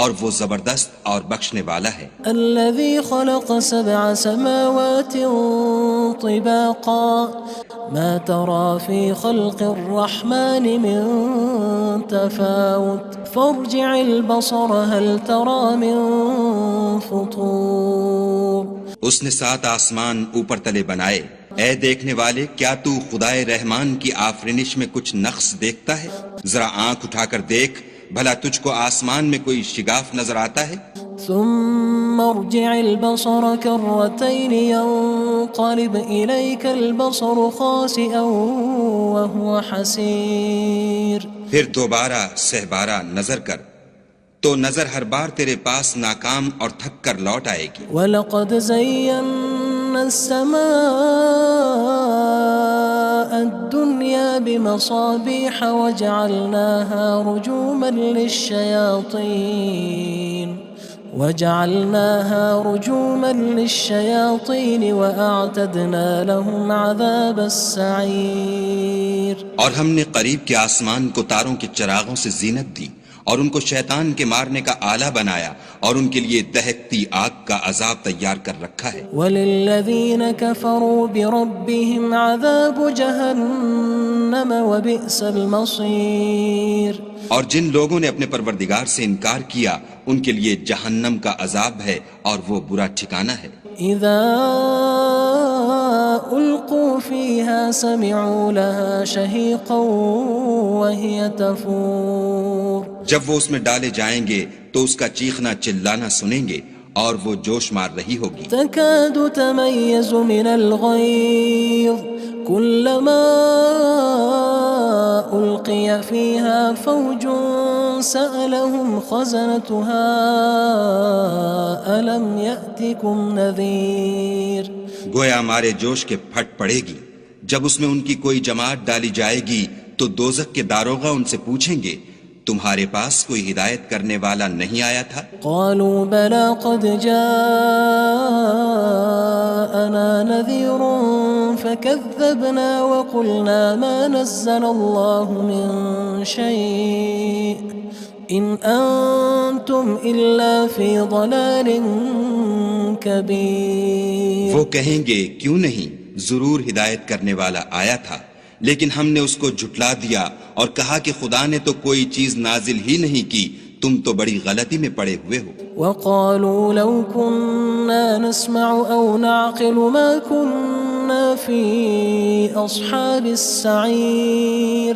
اور وہ زبردست اور بخشنے والا ہے۔ الذي خلق 7 سماوات طباقا ما ترى في خلق الرحمن من تفاوت فارجع البصر هل ترى من فطور اس نے 7 آسمان اوپر تلے بنائے، اے دیکھنے والے کیا تو خدائے رحمان کی آفرینش میں کچھ نقص دیکھتا ہے؟ ذرا آنکھ اٹھا کر دیکھ بھلا تجھ کو آسمان میں کوئی شگاف نظر آتا ہے؟ ثم ارجع البصر كرتين ينقلب إليك البصر خاسئا وهو حسير پھر دوبارہ سہبارہ نظر کر تو نظر ہر بار تیرے پاس ناکام اور تھک کر لوٹ آئے گی۔ وَلَقَدْ زَيَّنَّا السَّمَاءَ الدُّنْيَا بِمَصَابِيحَ وَجَعَلْنَاهَا رُجُومًا لِلشَّيَاطِينِ وَأَعْتَدْنَا لَهُمْ عَذَابَ السَّعِيرِ اور ہم نے قریب کے آسمان کو تاروں کے چراغوں سے زینت دی اور ان کو شیطان کے مارنے کا آلہ بنایا اور ان کے لیے دہکتی آگ کا عذاب تیار کر رکھا ہے۔ وَلِلَّذِينَ كَفَرُوا بِرَبِّهِمْ عَذَابُ جَهَنَّمَ وَبِئْسَ الْمَصِيرُ اور جن لوگوں نے اپنے پروردگار سے انکار کیا ان کے لیے جہنم کا عذاب ہے اور وہ برا ٹھکانہ ہے۔ اذا القوا فيها سمعوا لها شهيقا وهي تفور جب وہ اس میں ڈالے جائیں گے تو اس کا چیخنا چلانا سنیں گے اور وہ جوش مار رہی ہوگی۔ تكاد تميز من الغيظ كلما ألقي فيها فوج سألهم خزنتها ألم يأتكم نذير گویا مارے جوش کے پھٹ پڑے گی جب اس میں ان کی کوئی جماعت ڈالی جائے گی تو دوزخ کے داروغہ ان سے پوچھیں گے تمہارے پاس کوئی ہدایت کرنے والا نہیں آیا تھا؟ قالوا بلى قد جاءنا نذير فكذبنا وقلنا ما نزل الله من شيء إن أنتم إلا في ضلال كبير وہ کہیں گے کیوں نہیں، ضرور ہدایت کرنے والا آیا تھا، لیکن ہم نے اس کو جھٹلا دیا اور کہا کہ خدا نے تو کوئی چیز نازل ہی نہیں کی، تم تو بڑی غلطی میں پڑے ہوئے ہو۔ وقالوا لو كنا نسمع أو نعقل ما كنا في أصحاب السعير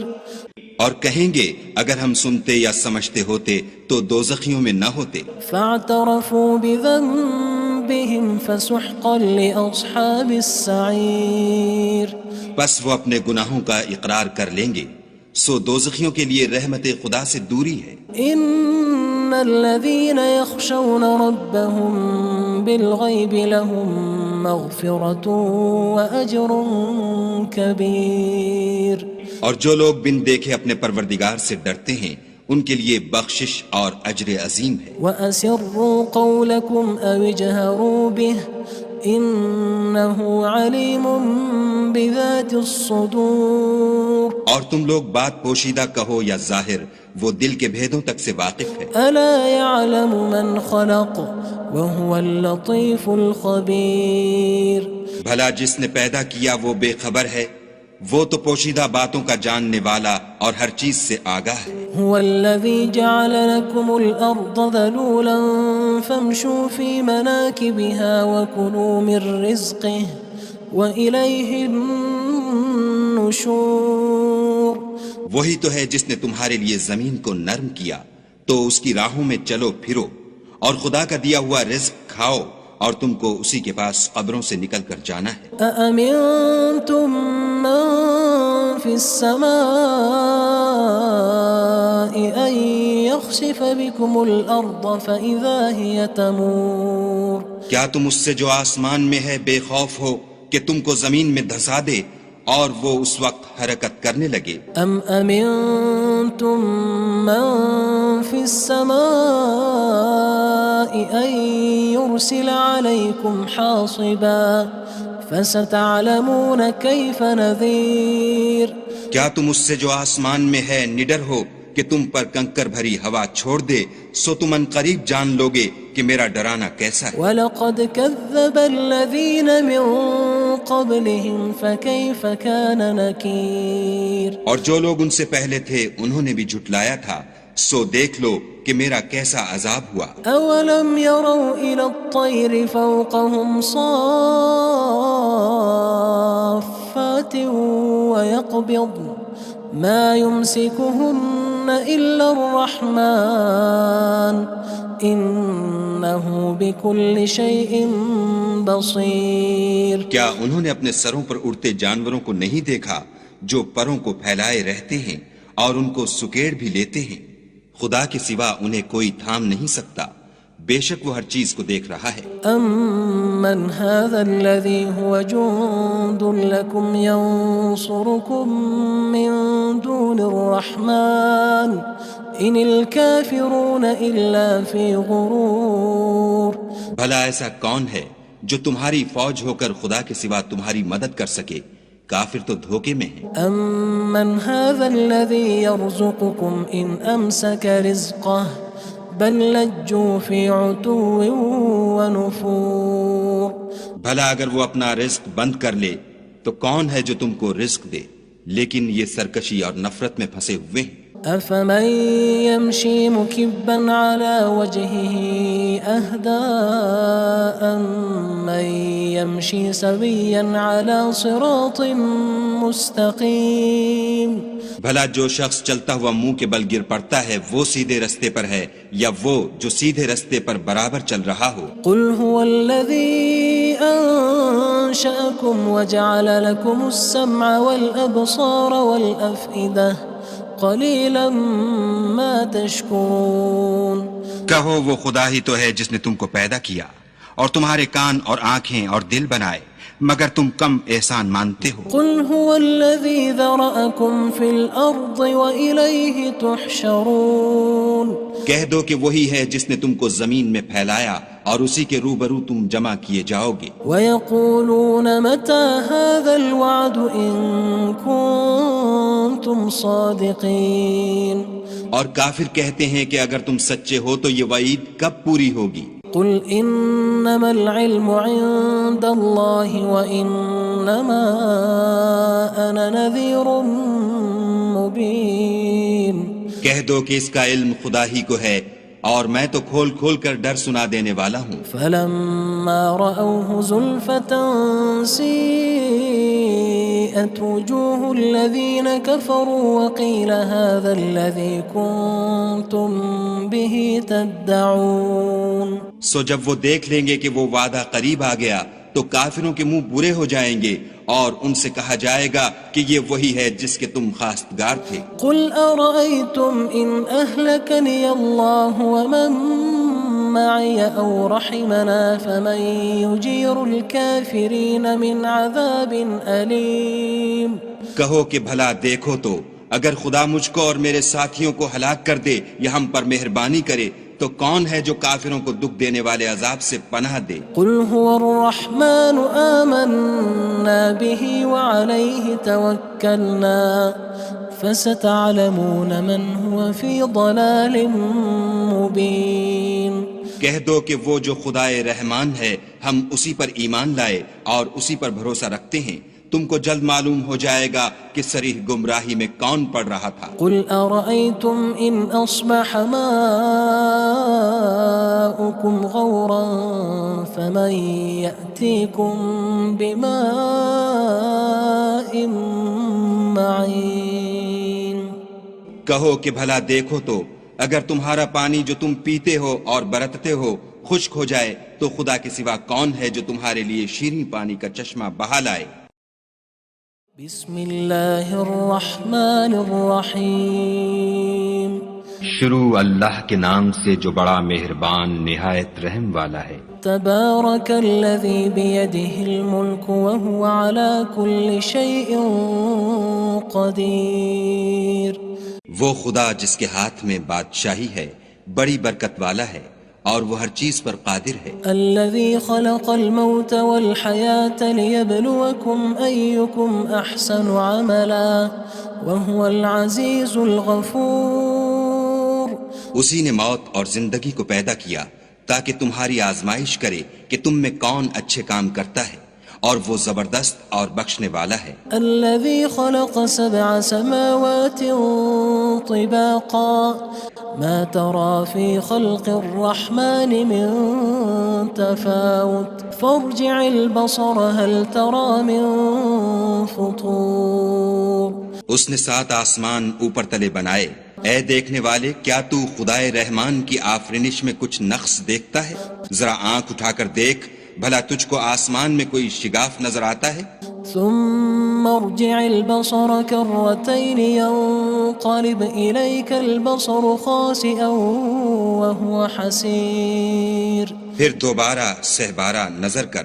اور کہیں گے اگر ہم سنتے یا سمجھتے ہوتے تو دوزخیوں میں نہ ہوتے۔ فاعترفوا بذنبهم فسحقا لأصحاب السعير بس وہ اپنے گناہوں کا اقرار کر لیں گے، سو دوزخیوں کے لیے رحمت خدا سے دوری ہے۔ ان الذين يخشون ربهم بالغيب لهم مغفرة وأجر كبير اور جو لوگ بن دیکھے اپنے پروردگار سے ڈرتے ہیں ان کے لیے بخشش اور اجر عظیم ہے۔ وَأَسِرُّوا قَوْلَكُمْ أَوِ اجْهَرُوا بِهِ إِنَّهُ عَلِيمٌ بِذَاتِ الصُّدُورِ اور تم لوگ بات پوشیدہ کہو یا ظاہر، وہ دل کے بھیدوں تک سے واقف ہے۔ أَلَا يَعْلَمُ مَنْ خَلَقَ وَهُوَ اللَّطِيفُ الْخَبِيرُ بھلا جس نے پیدا کیا وہ بے خبر ہے، وہ تو پوشیدہ باتوں کا جاننے والا اور ہر چیز سے آگاہ ہے۔ هو الذي جعل لكم الأرض ذلولا فامشوا في مناكبها وكلوا من رزقه وإليه النشور۔ وہی تو ہے جس نے تمہارے لیے زمین کو نرم کیا تو اس کی راہوں میں چلو پھرو اور خدا کا دیا ہوا رزق کھاؤ اور تم کو اسی کے پاس قبروں سے نکل کر جانا ہے۔ أأمنتم من في السماء أن يخسف بكم الأرض فإذا هي تمور۔ کیا تم اس سے جو آسمان میں ہے بے خوف ہو کہ تم کو زمین میں دھسا دے اور وہ اس وقت حرکت کرنے لگے؟ أم أمنتم من في السماء أن يرسل عليكم حاصبا فستعلمون كيف نذير۔ کیا تم اس سے جو آسمان میں ہے نڈر ہو کہ تم پر کنکر بھری ہوا چھوڑ دے سو تم ان قریب جان لوگے کہ میرا ڈرانا کیسا ہے۔ وَلَقَدْ كَذَّبَ الَّذِينَ مِن قَبْلِهِمْ فَكَيْفَ كَانَ نَكِيرٌ۔ اور جو لوگ ان سے پہلے تھے انہوں نے بھی جھٹلایا تھا سو دیکھ لو کہ میرا کیسا عذاب ہوا۔ أَوَلَمْ يَرَوْا إِلَى الطَّيْرِ فَوْقَهُمْ صَافَّاتٍ وَيَقْبِضْنَ مَا يُمْسِكُهُنَّ إِلَّا الرَّحْمَنُ إِنَّهُ بِكُلِّ شَيْءٍ بَصِيرٌ۔ کیا انہوں نے اپنے سروں پر اڑتے جانوروں کو نہیں دیکھا جو پروں کو پھیلائے رہتے ہیں اور ان کو سکیڑ بھی لیتے ہیں؟ خدا کے سوا انہیں کوئی تھام نہیں سکتا، بے شک وہ ہر چیز کو دیکھ رہا ہے۔ أَمَّنْ هَذَا الَّذِي هُوَ جُندٌ لَكُمْ يَنصُرُكُم مِّن دُونِ الرَّحْمَنِ إِنِ الْكَافِرُونَ إِلَّا فِي غُرُورٍ۔ بھلا ایسا کون ہے جو تمہاری فوج ہو کر خدا کے سوا تمہاری مدد کر سکے؟ کافر تو دھوکے میں ہیں۔ أَمَّنْ هَذَا الَّذِي يَرْزُقُكُمْ إِنْ أَمْسَكَ رِزْقَهُ بَلْ لَجُّوا فِي عُتُوٍّ وَنُفُورٍ۔ بھلا اگر وہ اپنا رزق بند کر لے تو کون ہے جو تم کو رزق دے؟ لیکن یہ سرکشی اور نفرت میں پھنسے ہوئے ہیں۔ أَفَمَن يَمْشِي مُكِبًّا عَلَى وَجْهِهِ أَهْدَىٰ أَمَّن يَمْشِي سَوِيًّا عَلَى صِرَاطٍ مُّسْتَقِيمٍ۔ بھلا جو شخص چلتا ہوا منہ کے بل گر پڑتا ہے وہ سیدھے رستے پر ہے یا وہ جو سیدھے رستے پر برابر چل رہا ہو؟ قُلْ هُوَ الَّذِي أَنشَأَكُمْ وَجَعَلَ لَكُمُ السَّمْعَ وَالْأَبْصَارَ وَالْأَفْئِدَةَ قَلِيلًا مَا تَشْكُرُونَ۔ کہو وہ خدا ہی تو ہے جس نے تم کو پیدا کیا اور تمہارے کان اور آنکھیں اور دل بنائے، مگر تم کم احسان مانتے ہو۔ قُلْ هُوَ الَّذِي ذَرَأَكُمْ فِي الْأَرْضِ وَإِلَيْهِ تُحْشَرُونَ۔ کہہ دو کہ وہی ہے جس نے تم کو زمین میں پھیلایا اور اسی کے روبرو تم جمع کیے جاؤ گے۔ وَيَقُولُونَ مَتَى هَذَا الْوَعْدُ إِن كُنتُمْ صَادِقِينَ۔ اور کافر کہتے ہیں کہ اگر تم سچے ہو تو یہ وعید کب پوری ہوگی؟ قُلْ إِنَّمَا الْعِلْمُ عِندَ اللَّهِ وَإِنَّمَا أَنَا نَذِيرٌ مُّبِينٌ۔ کہہ دو کہ اس کا علم خدا ہی کو ہے اور میں تو کھول کھول کر ڈر سنا دینے والا ہوں۔ فَلَمَّا رَأَوْهُ زُلْفَةً سِيئَتْ وُجُوهُ الَّذِينَ كَفَرُوا وَقِيلَ هَذَا الَّذِي كُنتُم بِهِ تَدَّعُونَ۔ سو جب وہ دیکھ لیں گے کہ وہ وعدہ قریب آ گیا تو کافروں کے منہ برے ہو جائیں گے اور ان سے کہا جائے گا کہ یہ وہی ہے جس کے تم خواستگار تھے۔ قُلْ أَرَأَيْتُمْ إِنْ أَهْلَكَنِيَ اللَّهُ وَمَن مَّعِيَ أَوْ رَحِمَنَا فَمَن يُجِيرُ الْكَافِرِينَ مِنْ عَذَابٍ أَلِيمٍ۔ کہو کہ بھلا دیکھو تو اگر خدا مجھ کو اور میرے ساتھیوں کو ہلاک کر دے یا ہم پر مہربانی کرے تو کون ہے جو کافروں کو دکھ دینے والے عذاب سے پناہ دے؟ قُلْ هُوَ الرَّحْمَنُ آمَنَّا بِهِ وَعَلَيْهِ تَوَكَّلْنَا فَسَتَعْلَمُونَ مَنْ هُوَ فِي ضَلَالٍ مُّبِينٍ۔ کہہ دو کہ وہ جو خدائے رحمان ہے ہم اسی پر ایمان لائے اور اسی پر بھروسہ رکھتے ہیں، تم کو جلد معلوم ہو جائے گا کہ صریح گمراہی میں کون پڑ رہا تھا۔ قل أرأيتم إن أصبح ماؤكم غورا فمن يأتيكم بماء معين۔ کہو کہ بھلا دیکھو تو اگر تمہارا پانی جو تم پیتے ہو اور برتتے ہو خشک ہو جائے تو خدا کے سوا کون ہے جو تمہارے لیے شیریں پانی کا چشمہ بہا لائے۔ بسم اللہ الرحمن الرحیم۔ شروع اللہ کے نام سے جو بڑا مہربان نہایت رحم والا ہے۔ تبارک الذی بیدہ الملک وہو علی کل شیء قدیر۔ وہ خدا جس کے ہاتھ میں بادشاہی ہے بڑی برکت والا ہے اور وہ ہر چیز پر قادر ہے۔ الذي خلق الموت والحياة ليبلوكم أيكم أحسن عملا وهو العزيز الغفور۔ اسی نے موت اور زندگی کو پیدا کیا تاکہ تمہاری آزمائش کرے کہ تم میں کون اچھے کام کرتا ہے اور وہ زبردست اور بخشنے والا ہے۔ الذي خلق 7 سماوات طباقا ما ترى في خلق الرحمن من تفاوت فارجع البصر هل ترى من فطور۔ اس نے 7 آسمان اوپر تلے بنائے، اے دیکھنے والے کیا تو خدائے رحمان کی آفرینش میں کچھ نقص دیکھتا ہے؟ ذرا آنکھ اٹھا کر دیکھ بھلا تجھ کو آسمان میں کوئی شگاف نظر آتا ہے؟ ثم ارجع البصر كرتين ينقلب إليك البصر خاسئا وهو حسير۔ پھر دوبارہ سہبارہ نظر کر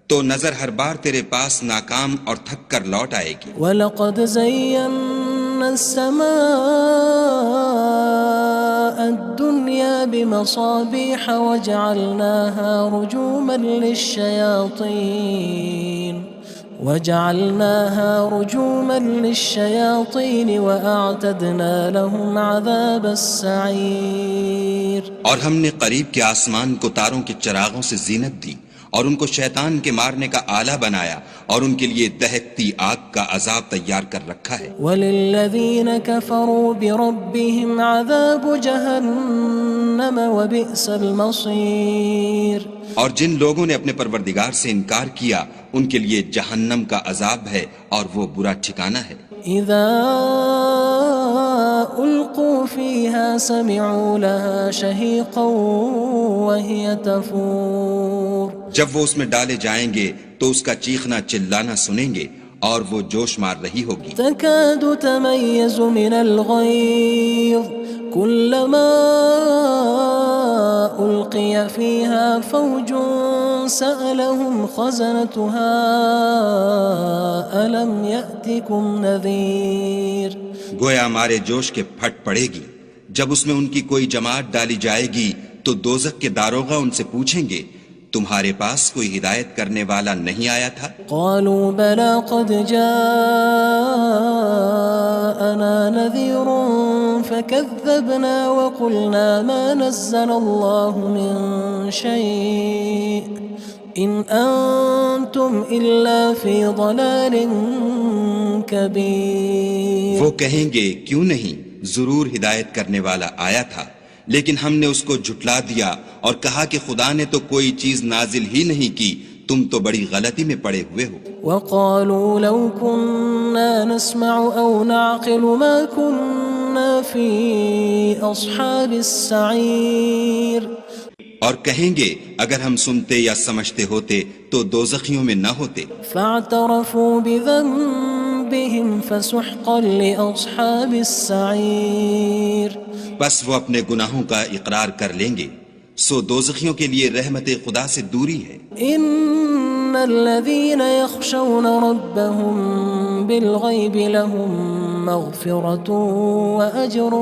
تو نظر ہر بار تیرے پاس ناکام اور تھک کر لوٹ آئے گی۔ وَلَقَدْ زَيَّنَّا السَّمَاءَ الدُّنْيَا بِمَصَابِيحَ وَجَعَلْنَاهَا رُجُومًا لِلشَّيَاطِينِ وَأَعْتَدْنَا لَهُمْ عَذَابَ السَّعِيرِ۔ اور ہم نے قریب کے آسمان کو تاروں کے چراغوں سے زینت دی اور ان کو شیطان کے مارنے کا آلہ بنایا اور ان کے لیے دہکتی آگ کا عذاب تیار کر رکھا ہے۔ وَلِلَّذِينَ كَفَرُوا بِرَبِّهِمْ عَذَابُ جَهَنَّمَ وَبِئْسَ الْمَصِيرُ۔ اور جن لوگوں نے اپنے پروردگار سے انکار کیا ان کے لیے جہنم کا عذاب ہے اور وہ برا ٹھکانہ ہے۔ اذا القوا فيها سمعوا لها شهيقا وهي تفور۔ جب وہ اس میں ڈالے جائیں گے تو اس کا چیخنا چلانا سنیں گے اور وہ جوش مار رہی ہوگی۔ تكاد تميز من الغيظ كلما ألقي فيها فوج سألهم خزنتها ألم يأتكم نذير۔ گویا مارے جوش کے پھٹ پڑے گی جب اس میں ان کی کوئی جماعت ڈالی جائے گی تو دوزخ کے داروغہ ان سے پوچھیں گے تمہارے پاس کوئی ہدایت کرنے والا نہیں آیا تھا؟ قالوا بلى قد جاءنا نذير فكذبنا وقلنا ما نزل الله من شيء إن أنتم إلا في ضلال كبير۔ وہ کہیں گے کیوں نہیں، ضرور ہدایت کرنے والا آیا تھا، لیکن ہم نے اس کو جھٹلا دیا اور کہا کہ خدا نے تو کوئی چیز نازل ہی نہیں کی، تم تو بڑی غلطی میں پڑے ہوئے ہو۔ وقالوا لو كنا نسمع أو نعقل ما كنا في أصحاب السعير۔ اور کہیں گے اگر ہم سنتے یا سمجھتے ہوتے تو دوزخیوں میں نہ ہوتے۔ فاعترفوا بذنبهم فسحقا لأصحاب السعير۔ بس وہ اپنے گناہوں کا اقرار کر لیں گے، سو دوزخیوں کے لیے رحمت خدا سے دوری ہے۔ ان الذين يخشون ربهم بالغيب لهم مغفرة وأجر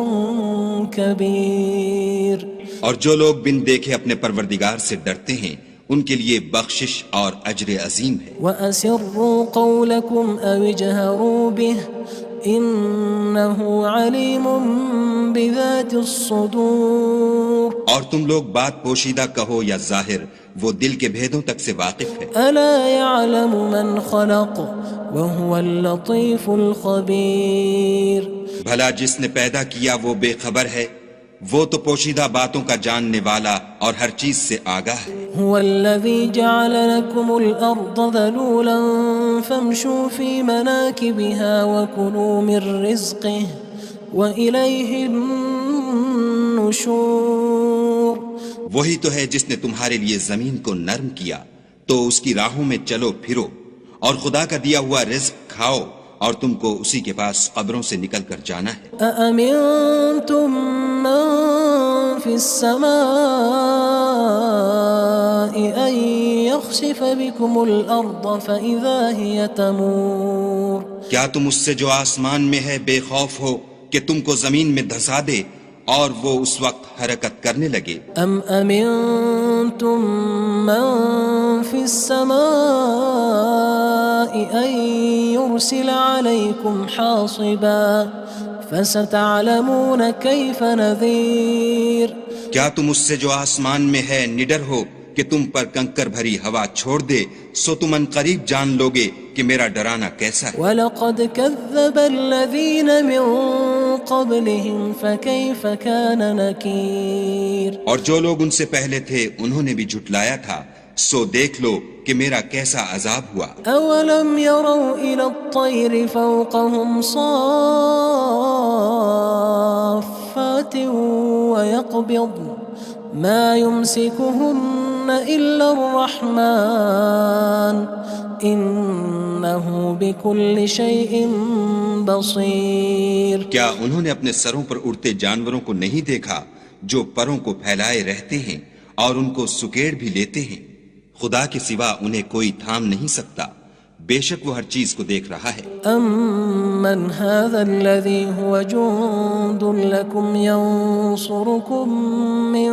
كبير۔ اور جو لوگ بن دیکھے اپنے پروردگار سے ڈرتے ہیں ان کے لیے بخشش اور اجر عظیم ہے۔ وَأَسِرُّوا قَوْلَكُمْ أَوِ اجْهَرُوا بِهِ إِنَّهُ عَلِيمٌ بِذَاتِ الصُّدُورِ۔ اور تم لوگ بات پوشیدہ کہو یا ظاہر، وہ دل کے بھیدوں تک سے واقف ہے۔ ألا يعلم من خلق وهو اللطيف الخبير۔ بھلا جس نے پیدا کیا وہ بے خبر ہے، وہ تو پوشیدہ باتوں کا جاننے والا اور ہر چیز سے آگاہ ہے۔ هو الذي جعل لكم الأرض ذلولا فامشوا في مناكبها وكلوا من رزقه وإليه النشور۔ وہی تو ہے جس نے تمہارے لیے زمین کو نرم کیا تو اس کی راہوں میں چلو پھرو، اور خدا کا دیا ہوا رزق کھاؤ، اور تم کو اسی کے پاس قبروں سے نکل کر جانا ہے۔ أأمنتم من في السماء أن يخسف بكم الأرض فإذا هي تمور۔ کیا تم اس سے جو آسمان میں ہے بے خوف ہو کہ تم کو زمین میں دھسا دے اور وہ اس وقت حرکت کرنے لگے؟ أم أمنتم من في السماء أن يرسل عليكم حاصبا فستعلمون كيف نذير۔ کیا تم اس سے جو آسمان میں ہے نڈر ہو کہ تم پر کنکر بھری ہوا چھوڑ دے، سو تم ان قریب جان لوگے کہ میرا ڈرانا کیسا ہے۔ وَلَقَدْ كَذَّبَ الَّذِينَ مِن قَبْلِهِمْ فَكَيْفَ كَانَ نَكِيرٌ۔ اور جو لوگ ان سے پہلے تھے انہوں نے بھی جھٹلایا تھا، سو دیکھ لو کہ میرا کیسا عذاب ہوا۔ أَوَلَمْ يَرَوْا إِلَى الطَّيْرِ فَوْقَهُمْ صَافَّاتٍ وَيَقْبِضْنَ مَا يُمْسِكُهُنَّ إِلَّا الرَّحْمَنُ إِنَّهُ بِكُلِّ شَيْءٍ بَصِيرٌ۔ کیا انہوں نے اپنے سروں پر اڑتے جانوروں کو نہیں دیکھا جو پروں کو پھیلائے رہتے ہیں اور ان کو سکیڑ بھی لیتے ہیں؟ خدا کے سوا انہیں کوئی تھام نہیں سکتا، بے شک وہ ہر چیز کو دیکھ رہا ہے۔ أَمَّنْ هَذَا الَّذِي هُوَ جُندٌ لَكُمْ يَنصُرُكُم مِّن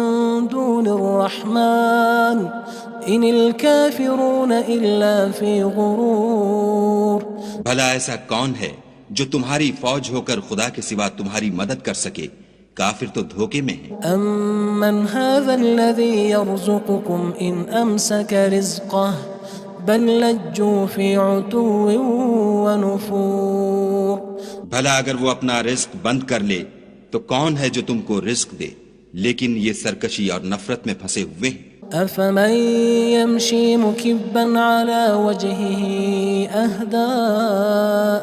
دُونِ الرَّحْمَنِ إِنِ الْكَافِرُونَ إِلَّا فِي غُرُورٍ۔ بھلا ایسا کون ہے جو تمہاری فوج ہو کر خدا کے سوا تمہاری مدد کر سکے؟ کافر تو دھوکے میں ہیں۔ أَمَّنْ هَذَا الَّذِي يَرْزُقُكُمْ إِنْ أَمْسَكَ رِزْقَهُ بَلْ لَجُّوا فِي عُتُوٍّ وَنُفُورٍ۔ بھلا اگر وہ اپنا رزق بند کر لے تو کون ہے جو تم کو رزق دے؟ لیکن یہ سرکشی اور نفرت میں پھنسے ہوئے ہیں۔ أَفَمَن يَمْشِي مُكِبًّا عَلَى وَجْهِهِ أَهْدَىٰ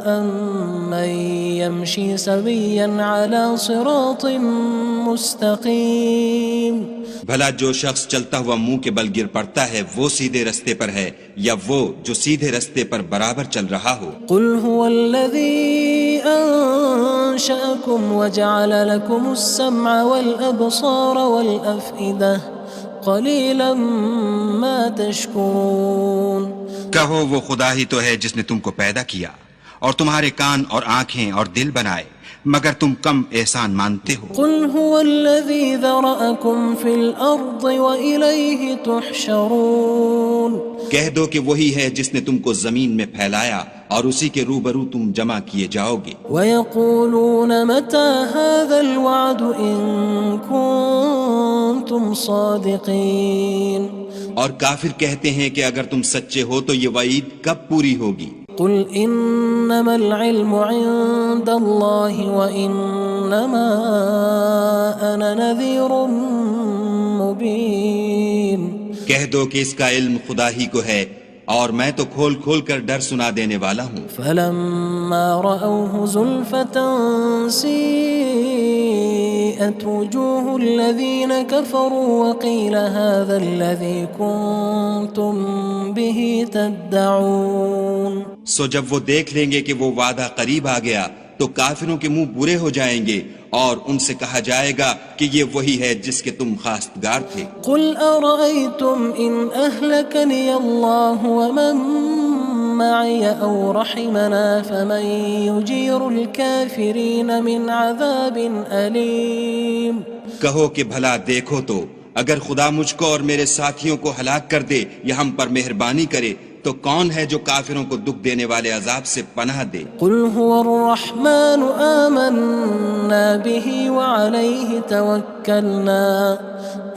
أَمَّن يَمْشِي سَوِيًّا عَلَى صِرَاطٍ مُّسْتَقِيمٍ۔ بھلا جو شخص چلتا ہوا منہ کے بل گر پڑتا ہے وہ سیدھے رستے پر ہے یا وہ جو سیدھے رستے پر برابر چل رہا ہو؟ قُلْ هُوَ الَّذِي أَنشَأَكُمْ وَجَعَلَ لَكُمُ السَّمْعَ وَالْأَبْصَارَ وَالْأَفْئِدَةَ قَلِيلًا مَا تَشْكُرُونَ۔ کہو وہ خدا ہی تو ہے جس نے تم کو پیدا کیا اور تمہارے کان اور آنکھیں اور دل بنائے، مگر تم کم احسان مانتے ہو۔ قُلْ هُوَ الَّذِي ذَرَأَكُمْ فِي الْأَرْضِ وَإِلَيْهِ تُحْشَرُونَ۔ کہہ دو کہ وہی ہے جس نے تم کو زمین میں پھیلایا اور اسی کے روبرو تم جمع کیے جاؤ گے۔ وَيَقُولُونَ مَتَى هَذَا الْوَعْدُ إِن كُنتُمْ صَادِقِينَ۔ اور کافر کہتے ہیں کہ اگر تم سچے ہو تو یہ وعید کب پوری ہوگی؟ قُلْ إِنَّمَا الْعِلْمُ عِندَ اللَّهِ وَإِنَّمَا أَنَا نَذِيرٌ مُّبِينٌ۔ کہہ دو کہ اس کا علم خدا ہی کو ہے اور میں تو کھول کھول کر ڈر سنا دینے والا ہوں۔ فَلَمَّا رَأَوْهُ زُلْفَةً سِيئَتْ وُجُوهُ الَّذِينَ كَفَرُوا وَقِيلَ هَذَا الَّذِي كُنتُم بِهِ تَدَّعُونَ۔ سو جب وہ دیکھ لیں گے کہ وہ وعدہ قریب آ گیا تو کافروں کے منہ برے ہو جائیں گے اور ان سے کہا جائے گا کہ یہ وہی ہے جس کے تم خواستگار تھے۔ قُلْ أَرَأَيْتُمْ إِنْ أَهْلَكَنِيَ اللَّهُ وَمَن مَّعِيَ أَوْ رَحِمَنَا فَمَن يُجِيرُ الْكَافِرِينَ مِنْ عَذَابٍ أَلِيمٍ۔ کہو کہ بھلا دیکھو تو اگر خدا مجھ کو اور میرے ساتھیوں کو ہلاک کر دے یا ہم پر مہربانی کرے تو کون ہے جو کافروں کو دکھ دینے والے عذاب سے پناہ دے؟ قُلْ هُوَ الرَّحْمَنُ آمَنَّا بِهِ وَعَلَيْهِ تَوَكَّلْنَا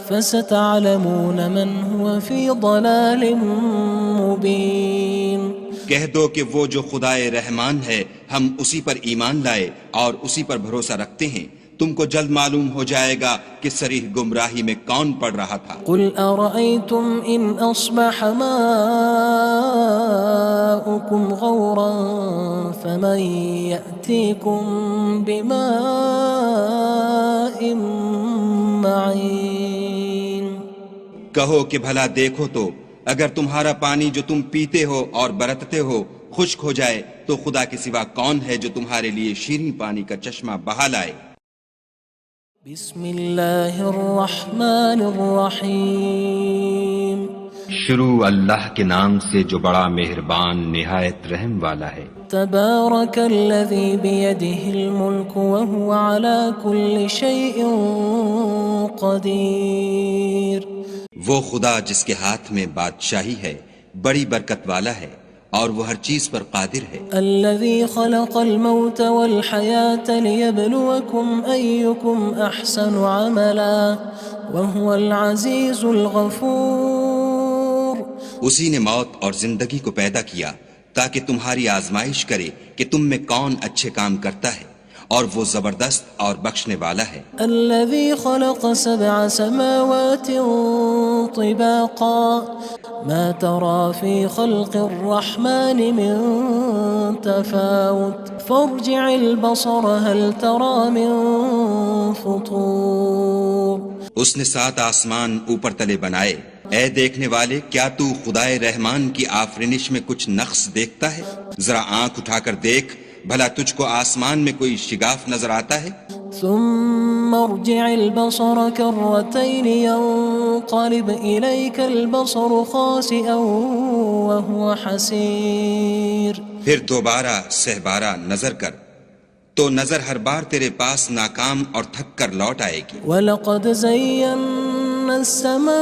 فَسَتَعْلَمُونَ مَنْ هُوَ فهو في ضلال مبين کہہ دو کہ وہ جو خدائے رحمان ہے ہم اسی پر ایمان لائے اور اسی پر بھروسہ رکھتے ہیں، تم کو جلد معلوم ہو جائے گا کہ صریح گمراہی میں کون پڑ رہا تھا۔ قل أرأيتم إن أصبح ماؤكم غورا فمن يأتيكم بماء معين۔ کہو کہ بھلا دیکھو تو اگر تمہارا پانی جو تم پیتے ہو اور برتتے ہو خشک ہو جائے تو خدا کے سوا کون ہے جو تمہارے لیے شیریں پانی کا چشمہ بہا لائے۔ بسم اللہ الرحمن الرحیم۔ شروع اللہ کے نام سے جو بڑا مہربان نہایت رحم والا ہے۔ تبارک الذی بیدہ الملک وہو علی کل شیء قدیر۔ وہ خدا جس کے ہاتھ میں بادشاہی ہے بڑی برکت والا ہے اور وہ ہر چیز پر قادر ہے۔ الذي خلق الموت والحياة ليبلوكم أيكم أحسن عملا وهو العزيز الغفور۔ اسی نے موت اور زندگی کو پیدا کیا تاکہ تمہاری آزمائش کرے کہ تم میں کون اچھے کام کرتا ہے، اور وہ زبردست اور بخشنے والا ہے۔ الذي خلق 7 سماوات طباقا ما ترى في خلق الرحمن من تفاوت فارجع البصر هل ترى من فطور۔ اس نے 7 آسمان اوپر تلے بنائے، اے دیکھنے والے کیا تو خدائے رحمان کی آفرینش میں کچھ نقص دیکھتا ہے؟ ذرا آنکھ اٹھا کر دیکھ، بھلا تجھ کو آسمان میں کوئی شگاف نظر آتا ہے؟ ثم ارجع البصر كرتين ينقلب إليك البصر خاسئا وهو حسير۔ پھر دوبارہ سہبارہ نظر کر تو نظر ہر بار تیرے پاس ناکام اور تھک کر لوٹ آئے گی۔ وَلَقَدْ زَيَّنَّا السَّمَاءَ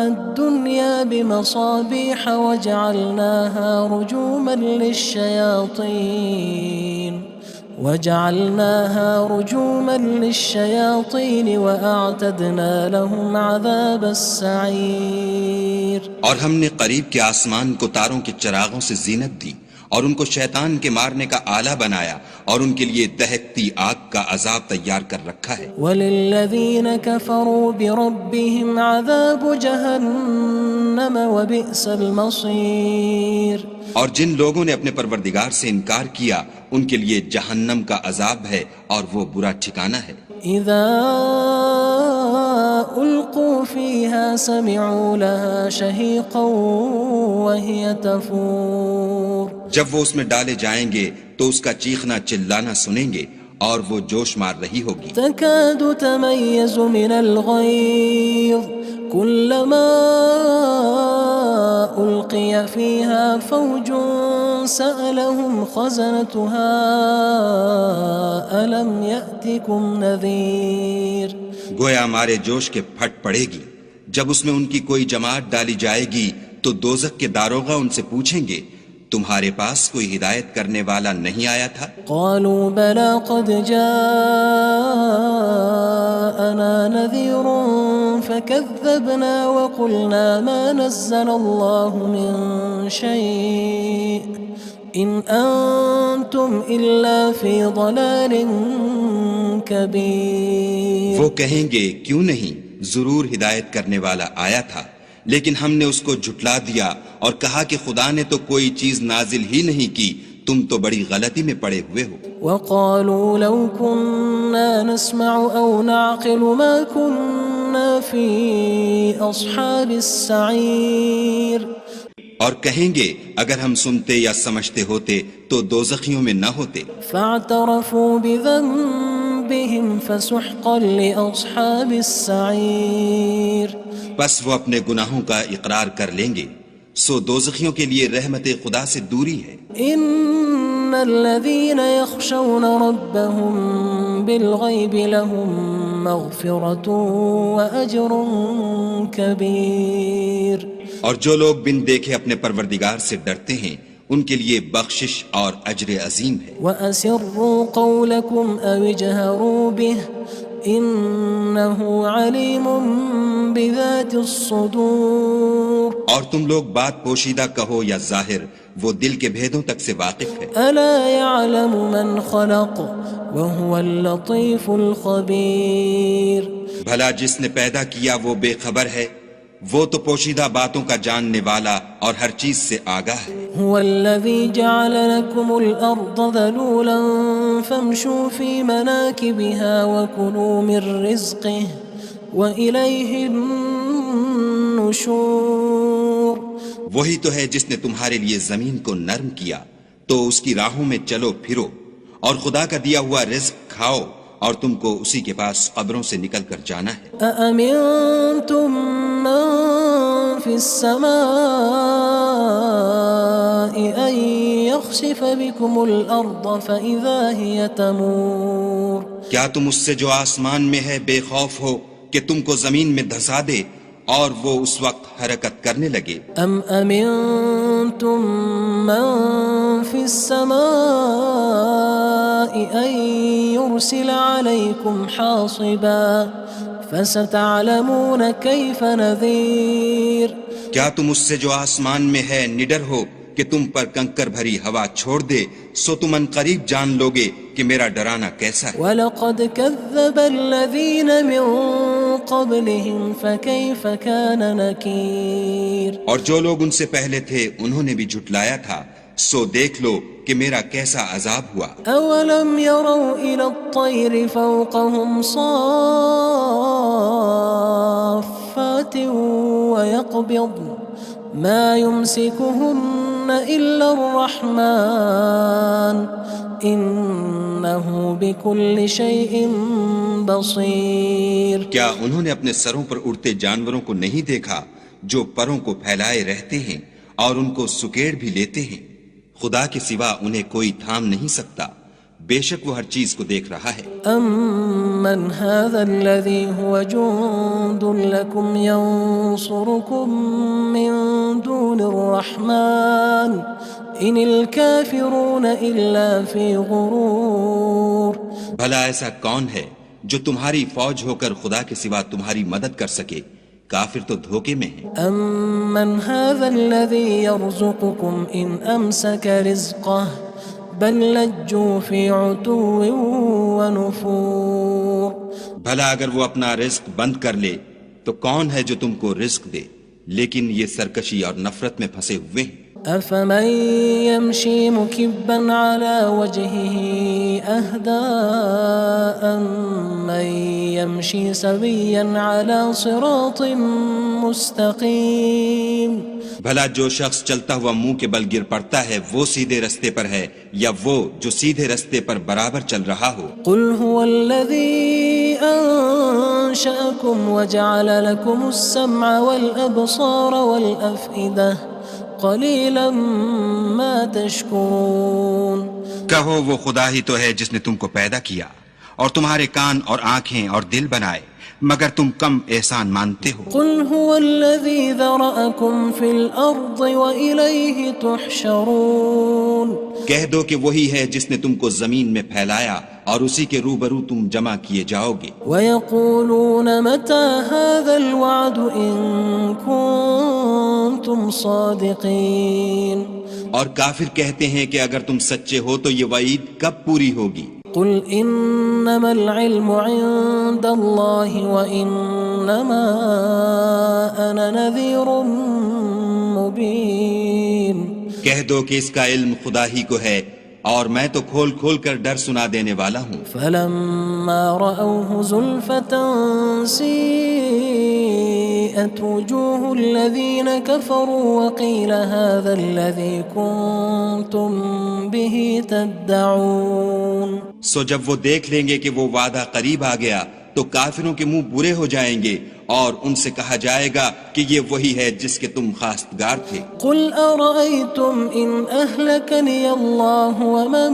الدُّنْيَا بِمَصَابِيحَ وَجَعَلْنَاهَا رُجُومًا لِلشَّيَاطِينِ وَأَعْتَدْنَا لَهُمْ عَذَابَ السَّعِيرِ۔ اور ہم نے قریب کے آسمان کو تاروں کے چراغوں سے زینت دی اور ان کو شیطان کے مارنے کا آلہ بنایا اور ان کے لیے دہکتی آگ کا عذاب تیار کر رکھا ہے۔ وَلِلَّذِينَ كَفَرُوا بِرَبِّهِمْ عَذَابُ جَهَنَّمَ وَبِئْسَ الْمَصِيرُ۔ اور جن لوگوں نے اپنے پروردگار سے انکار کیا ان کے لیے جہنم کا عذاب ہے اور وہ برا ٹھکانہ ہے۔ اذا القوا فيها سمعوا لها شهيقا وهي تفور۔ جب وہ اس میں ڈالے جائیں گے تو اس کا چیخنا چلانا سنیں گے اور وہ جوش مار رہی ہوگی۔ تكاد تميز من الغيظ كلما ألقي فيها فوج سألهم خزنتها ألم يأتكم نذير۔ گویا ہمارے جوش کے پھٹ پڑے گی جب اس میں ان کی کوئی جماعت ڈالی جائے گی تو دوزخ کے داروغہ ان سے پوچھیں گے تمہارے پاس کوئی ہدایت کرنے والا نہیں آیا تھا؟ قالوا بلى قد جاءنا نذير فكذبنا وقلنا ما نزل الله من شيء إن أنتم إلا في ضلال كبير۔ وہ کہیں گے کیوں نہیں، ضرور ہدایت کرنے والا آیا تھا، لیکن ہم نے اس کو جھٹلا دیا اور کہا کہ خدا نے تو کوئی چیز نازل ہی نہیں کی، تم تو بڑی غلطی میں پڑے ہوئے ہو۔ وقالوا لو كنا نسمع أو نعقل ما كنا في أصحاب السعير۔ اور کہیں گے اگر ہم سنتے یا سمجھتے ہوتے تو دوزخیوں میں نہ ہوتے۔ فاعترفوا بذنبهم فسحقا لأصحاب السعير۔ بس وہ اپنے گناہوں کا اقرار کر لیں گے، سو دوزخیوں کے لیے رحمت خدا سے دوری ہے۔ ان الذين يخشون ربهم بالغيب لهم مغفرة وأجر كبير۔ اور جو لوگ بن دیکھے اپنے پروردگار سے ڈرتے ہیں ان کے لیے بخشش اور اجر عظیم ہے۔ وَأَسِرُّوا قَوْلَكُمْ أَوِ اجْهَرُوا بِهِ إنه عليم بذات الصدور اور تم لوگ بات پوشیدہ کہو یا ظاہر، وہ دل کے بھیدوں تک سے واقف ہے۔ ألا يعلم من خلق وهو اللطيف الخبير بھلا جس نے پیدا کیا وہ بے خبر ہے، وہ تو پوشیدہ باتوں کا جاننے والا اور ہر چیز سے آگاہ ہے۔ هو الذي جعل لكم الأرض ذلولا فامشوا في مناكبها وكلوا من رزقه وإليه النشور وہی تو ہے جس نے تمہارے لیے زمین کو نرم کیا، تو اس کی راہوں میں چلو پھرو اور خدا کا دیا ہوا رزق کھاؤ، اور تم کو اسی کے پاس قبروں سے نکل کر جانا ہے۔ أأمنتم من في السماء أن يخسف بكم الأرض فإذا هي تمور کیا تم اس سے جو آسمان میں ہے بے خوف ہو کہ تم کو زمین میں دھسا دے اور وہ اس وقت حرکت کرنے لگے؟ أم أمنتم من في السماء أن يرسل عليكم حاصبا فستعلمون كيف نذير کیا تم اس سے جو آسمان میں ہے نڈر ہو کہ تم پر کنکر بھری ہوا چھوڑ دے، سو تم ان قریب جان لوگے کہ میرا ڈرانا کیسا ہے۔ وَلَقَدْ كَذَّبَ الَّذِينَ مِن قَبْلِهِمْ فَكَيْفَ كَانَ نَكِيرٌ اور جو لوگ ان سے پہلے تھے انہوں نے بھی جھٹلایا تھا، سو دیکھ لو کہ میرا کیسا عذاب ہوا۔ أَوَلَمْ يَرَوْا إِلَى الطَّيْرِ فَوْقَهُمْ صَافَّاتٍ وَيَقْبِضْنَ مَا يُمْسِكُهُنَّ إِلَّا الرَّحْمَنُ إِنَّهُ بِكُلِّ شَيْءٍ بَصِيرٌ کیا انہوں نے اپنے سروں پر اڑتے جانوروں کو نہیں دیکھا جو پروں کو پھیلائے رہتے ہیں اور ان کو سکیڑ بھی لیتے ہیں؟ خدا کے سوا انہیں کوئی تھام نہیں سکتا، بے شک وہ ہر چیز کو دیکھ رہا ہے۔ أَمَّنْ هَذَا الَّذِي هُوَ جُندٌ لَكُمْ يَنصُرُكُم مِّن دُونِ الرَّحْمَنِ إِنِ الْكَافِرُونَ إِلَّا فِي غُرُورٍ بھلا ایسا کون ہے جو تمہاری فوج ہو کر خدا کے سوا تمہاری مدد کر سکے؟ کافر تو دھوکے میں ہیں۔ أَمَّنْ هَذَا الَّذِي يَرْزُقُكُمْ إِنْ أَمْسَكَ رِزْقَهُ بَلْ لَجُّوا فِي عُتُوٍّ وَنُفُورٍ بھلا اگر وہ اپنا رزق بند کر لے تو کون ہے جو تم کو رزق دے؟ لیکن یہ سرکشی اور نفرت میں پھنسے ہوئے ہیں۔ أَفَمَن يَمْشِي مُكِبًّا عَلَى وَجْهِهِ أَهْدَىٰ أَمَّن يَمْشِي سَوِيًّا عَلَى صِرَاطٍ مُّسْتَقِيمٍ بھلا جو شخص چلتا ہوا منہ کے بل گر پڑتا ہے وہ سیدھے رستے پر ہے یا وہ جو سیدھے رستے پر برابر چل رہا ہو؟ قُلْ هُوَ الَّذِي أَنشَأَكُمْ وَجَعَلَ لَكُمُ السَّمْعَ وَالْأَبْصَارَ وَالْأَفْئِدَةَ قَلِيلًا مَا تَشْكُرُونَ کہو وہ خدا ہی تو ہے جس نے تم کو پیدا کیا اور تمہارے کان اور آنکھیں اور دل بنائے، مگر تم کم احسان مانتے ہو۔ قُلْ هُوَ الَّذِي ذَرَأَكُمْ فِي الْأَرْضِ وَإِلَيْهِ تُحْشَرُونَ کہہ دو کہ وہی ہے جس نے تم کو زمین میں پھیلایا اور اسی کے روبرو تم جمع کیے جاؤ گے۔ وَيَقُولُونَ مَتَى هَذَا الْوَعْدُ إِن كُنتُمْ صَادِقِينَ اور کافر کہتے ہیں کہ اگر تم سچے ہو تو یہ وعید کب پوری ہوگی؟ قُلْ إِنَّمَا الْعِلْمُ عِندَ اللَّهِ وَإِنَّمَا أَنَا نَذِيرٌ مُّبِينٌ کہہ دو کہ اس کا علم خدا ہی کو ہے اور میں تو کھول کھول کر ڈر سنا دینے والا ہوں۔ فَلَمَّا رَأَوْهُ زُلْفَةً سِيئَتْ وُجُوهُ الَّذِينَ كَفَرُوا وَقِيلَ هَذَا الَّذِي كُنتُم بِهِ تَدَّعُونَ سو جب وہ دیکھ لیں گے کہ وہ وعدہ قریب آ گیا تو کافروں کے منہ برے ہو جائیں گے اور ان سے کہا جائے گا کہ یہ وہی ہے جس کے تم خواستگار تھے۔ قُلْ أَرَأَيْتُمْ إِنْ أَهْلَكَنِيَ اللَّهُ وَمَن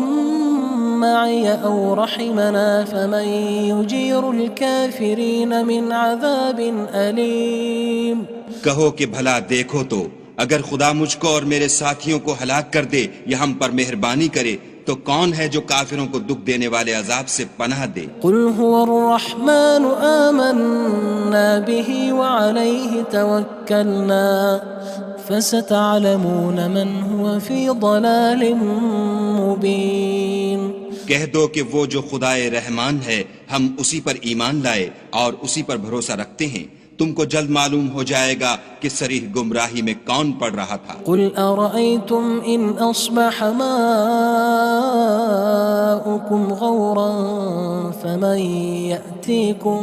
مَّعِيَ أَوْ رَحِمَنَا فَمَن يُجِيرُ الْكَافِرِينَ مِنْ عَذَابٍ أَلِيمٍ کہو کہ بھلا دیکھو تو اگر خدا مجھ کو اور میرے ساتھیوں کو ہلاک کر دے یا ہم پر مہربانی کرے تو کون ہے جو کافروں کو دکھ دینے والے عذاب سے پناہ دے؟ قل هو الرحمن آمنا به وعليه توكلنا فستعلمون من هو في ضلال مبين کہہ دو کہ وہ جو خدائے رحمان ہے ہم اسی پر ایمان لائے اور اسی پر بھروسہ رکھتے ہیں، تم کو جلد معلوم ہو جائے گا کہ صریح گمراہی میں کون پڑ رہا تھا۔ قل أرأيتم إن أصبح ماؤكم غورا فمن يأتيكم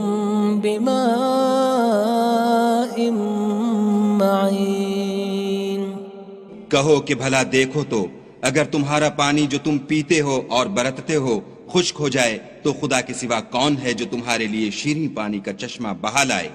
بماء معين کہو کہ بھلا دیکھو تو اگر تمہارا پانی جو تم پیتے ہو اور برتتے ہو خشک ہو جائے تو خدا کے سوا کون ہے جو تمہارے لیے شیریں پانی کا چشمہ بہا لائے؟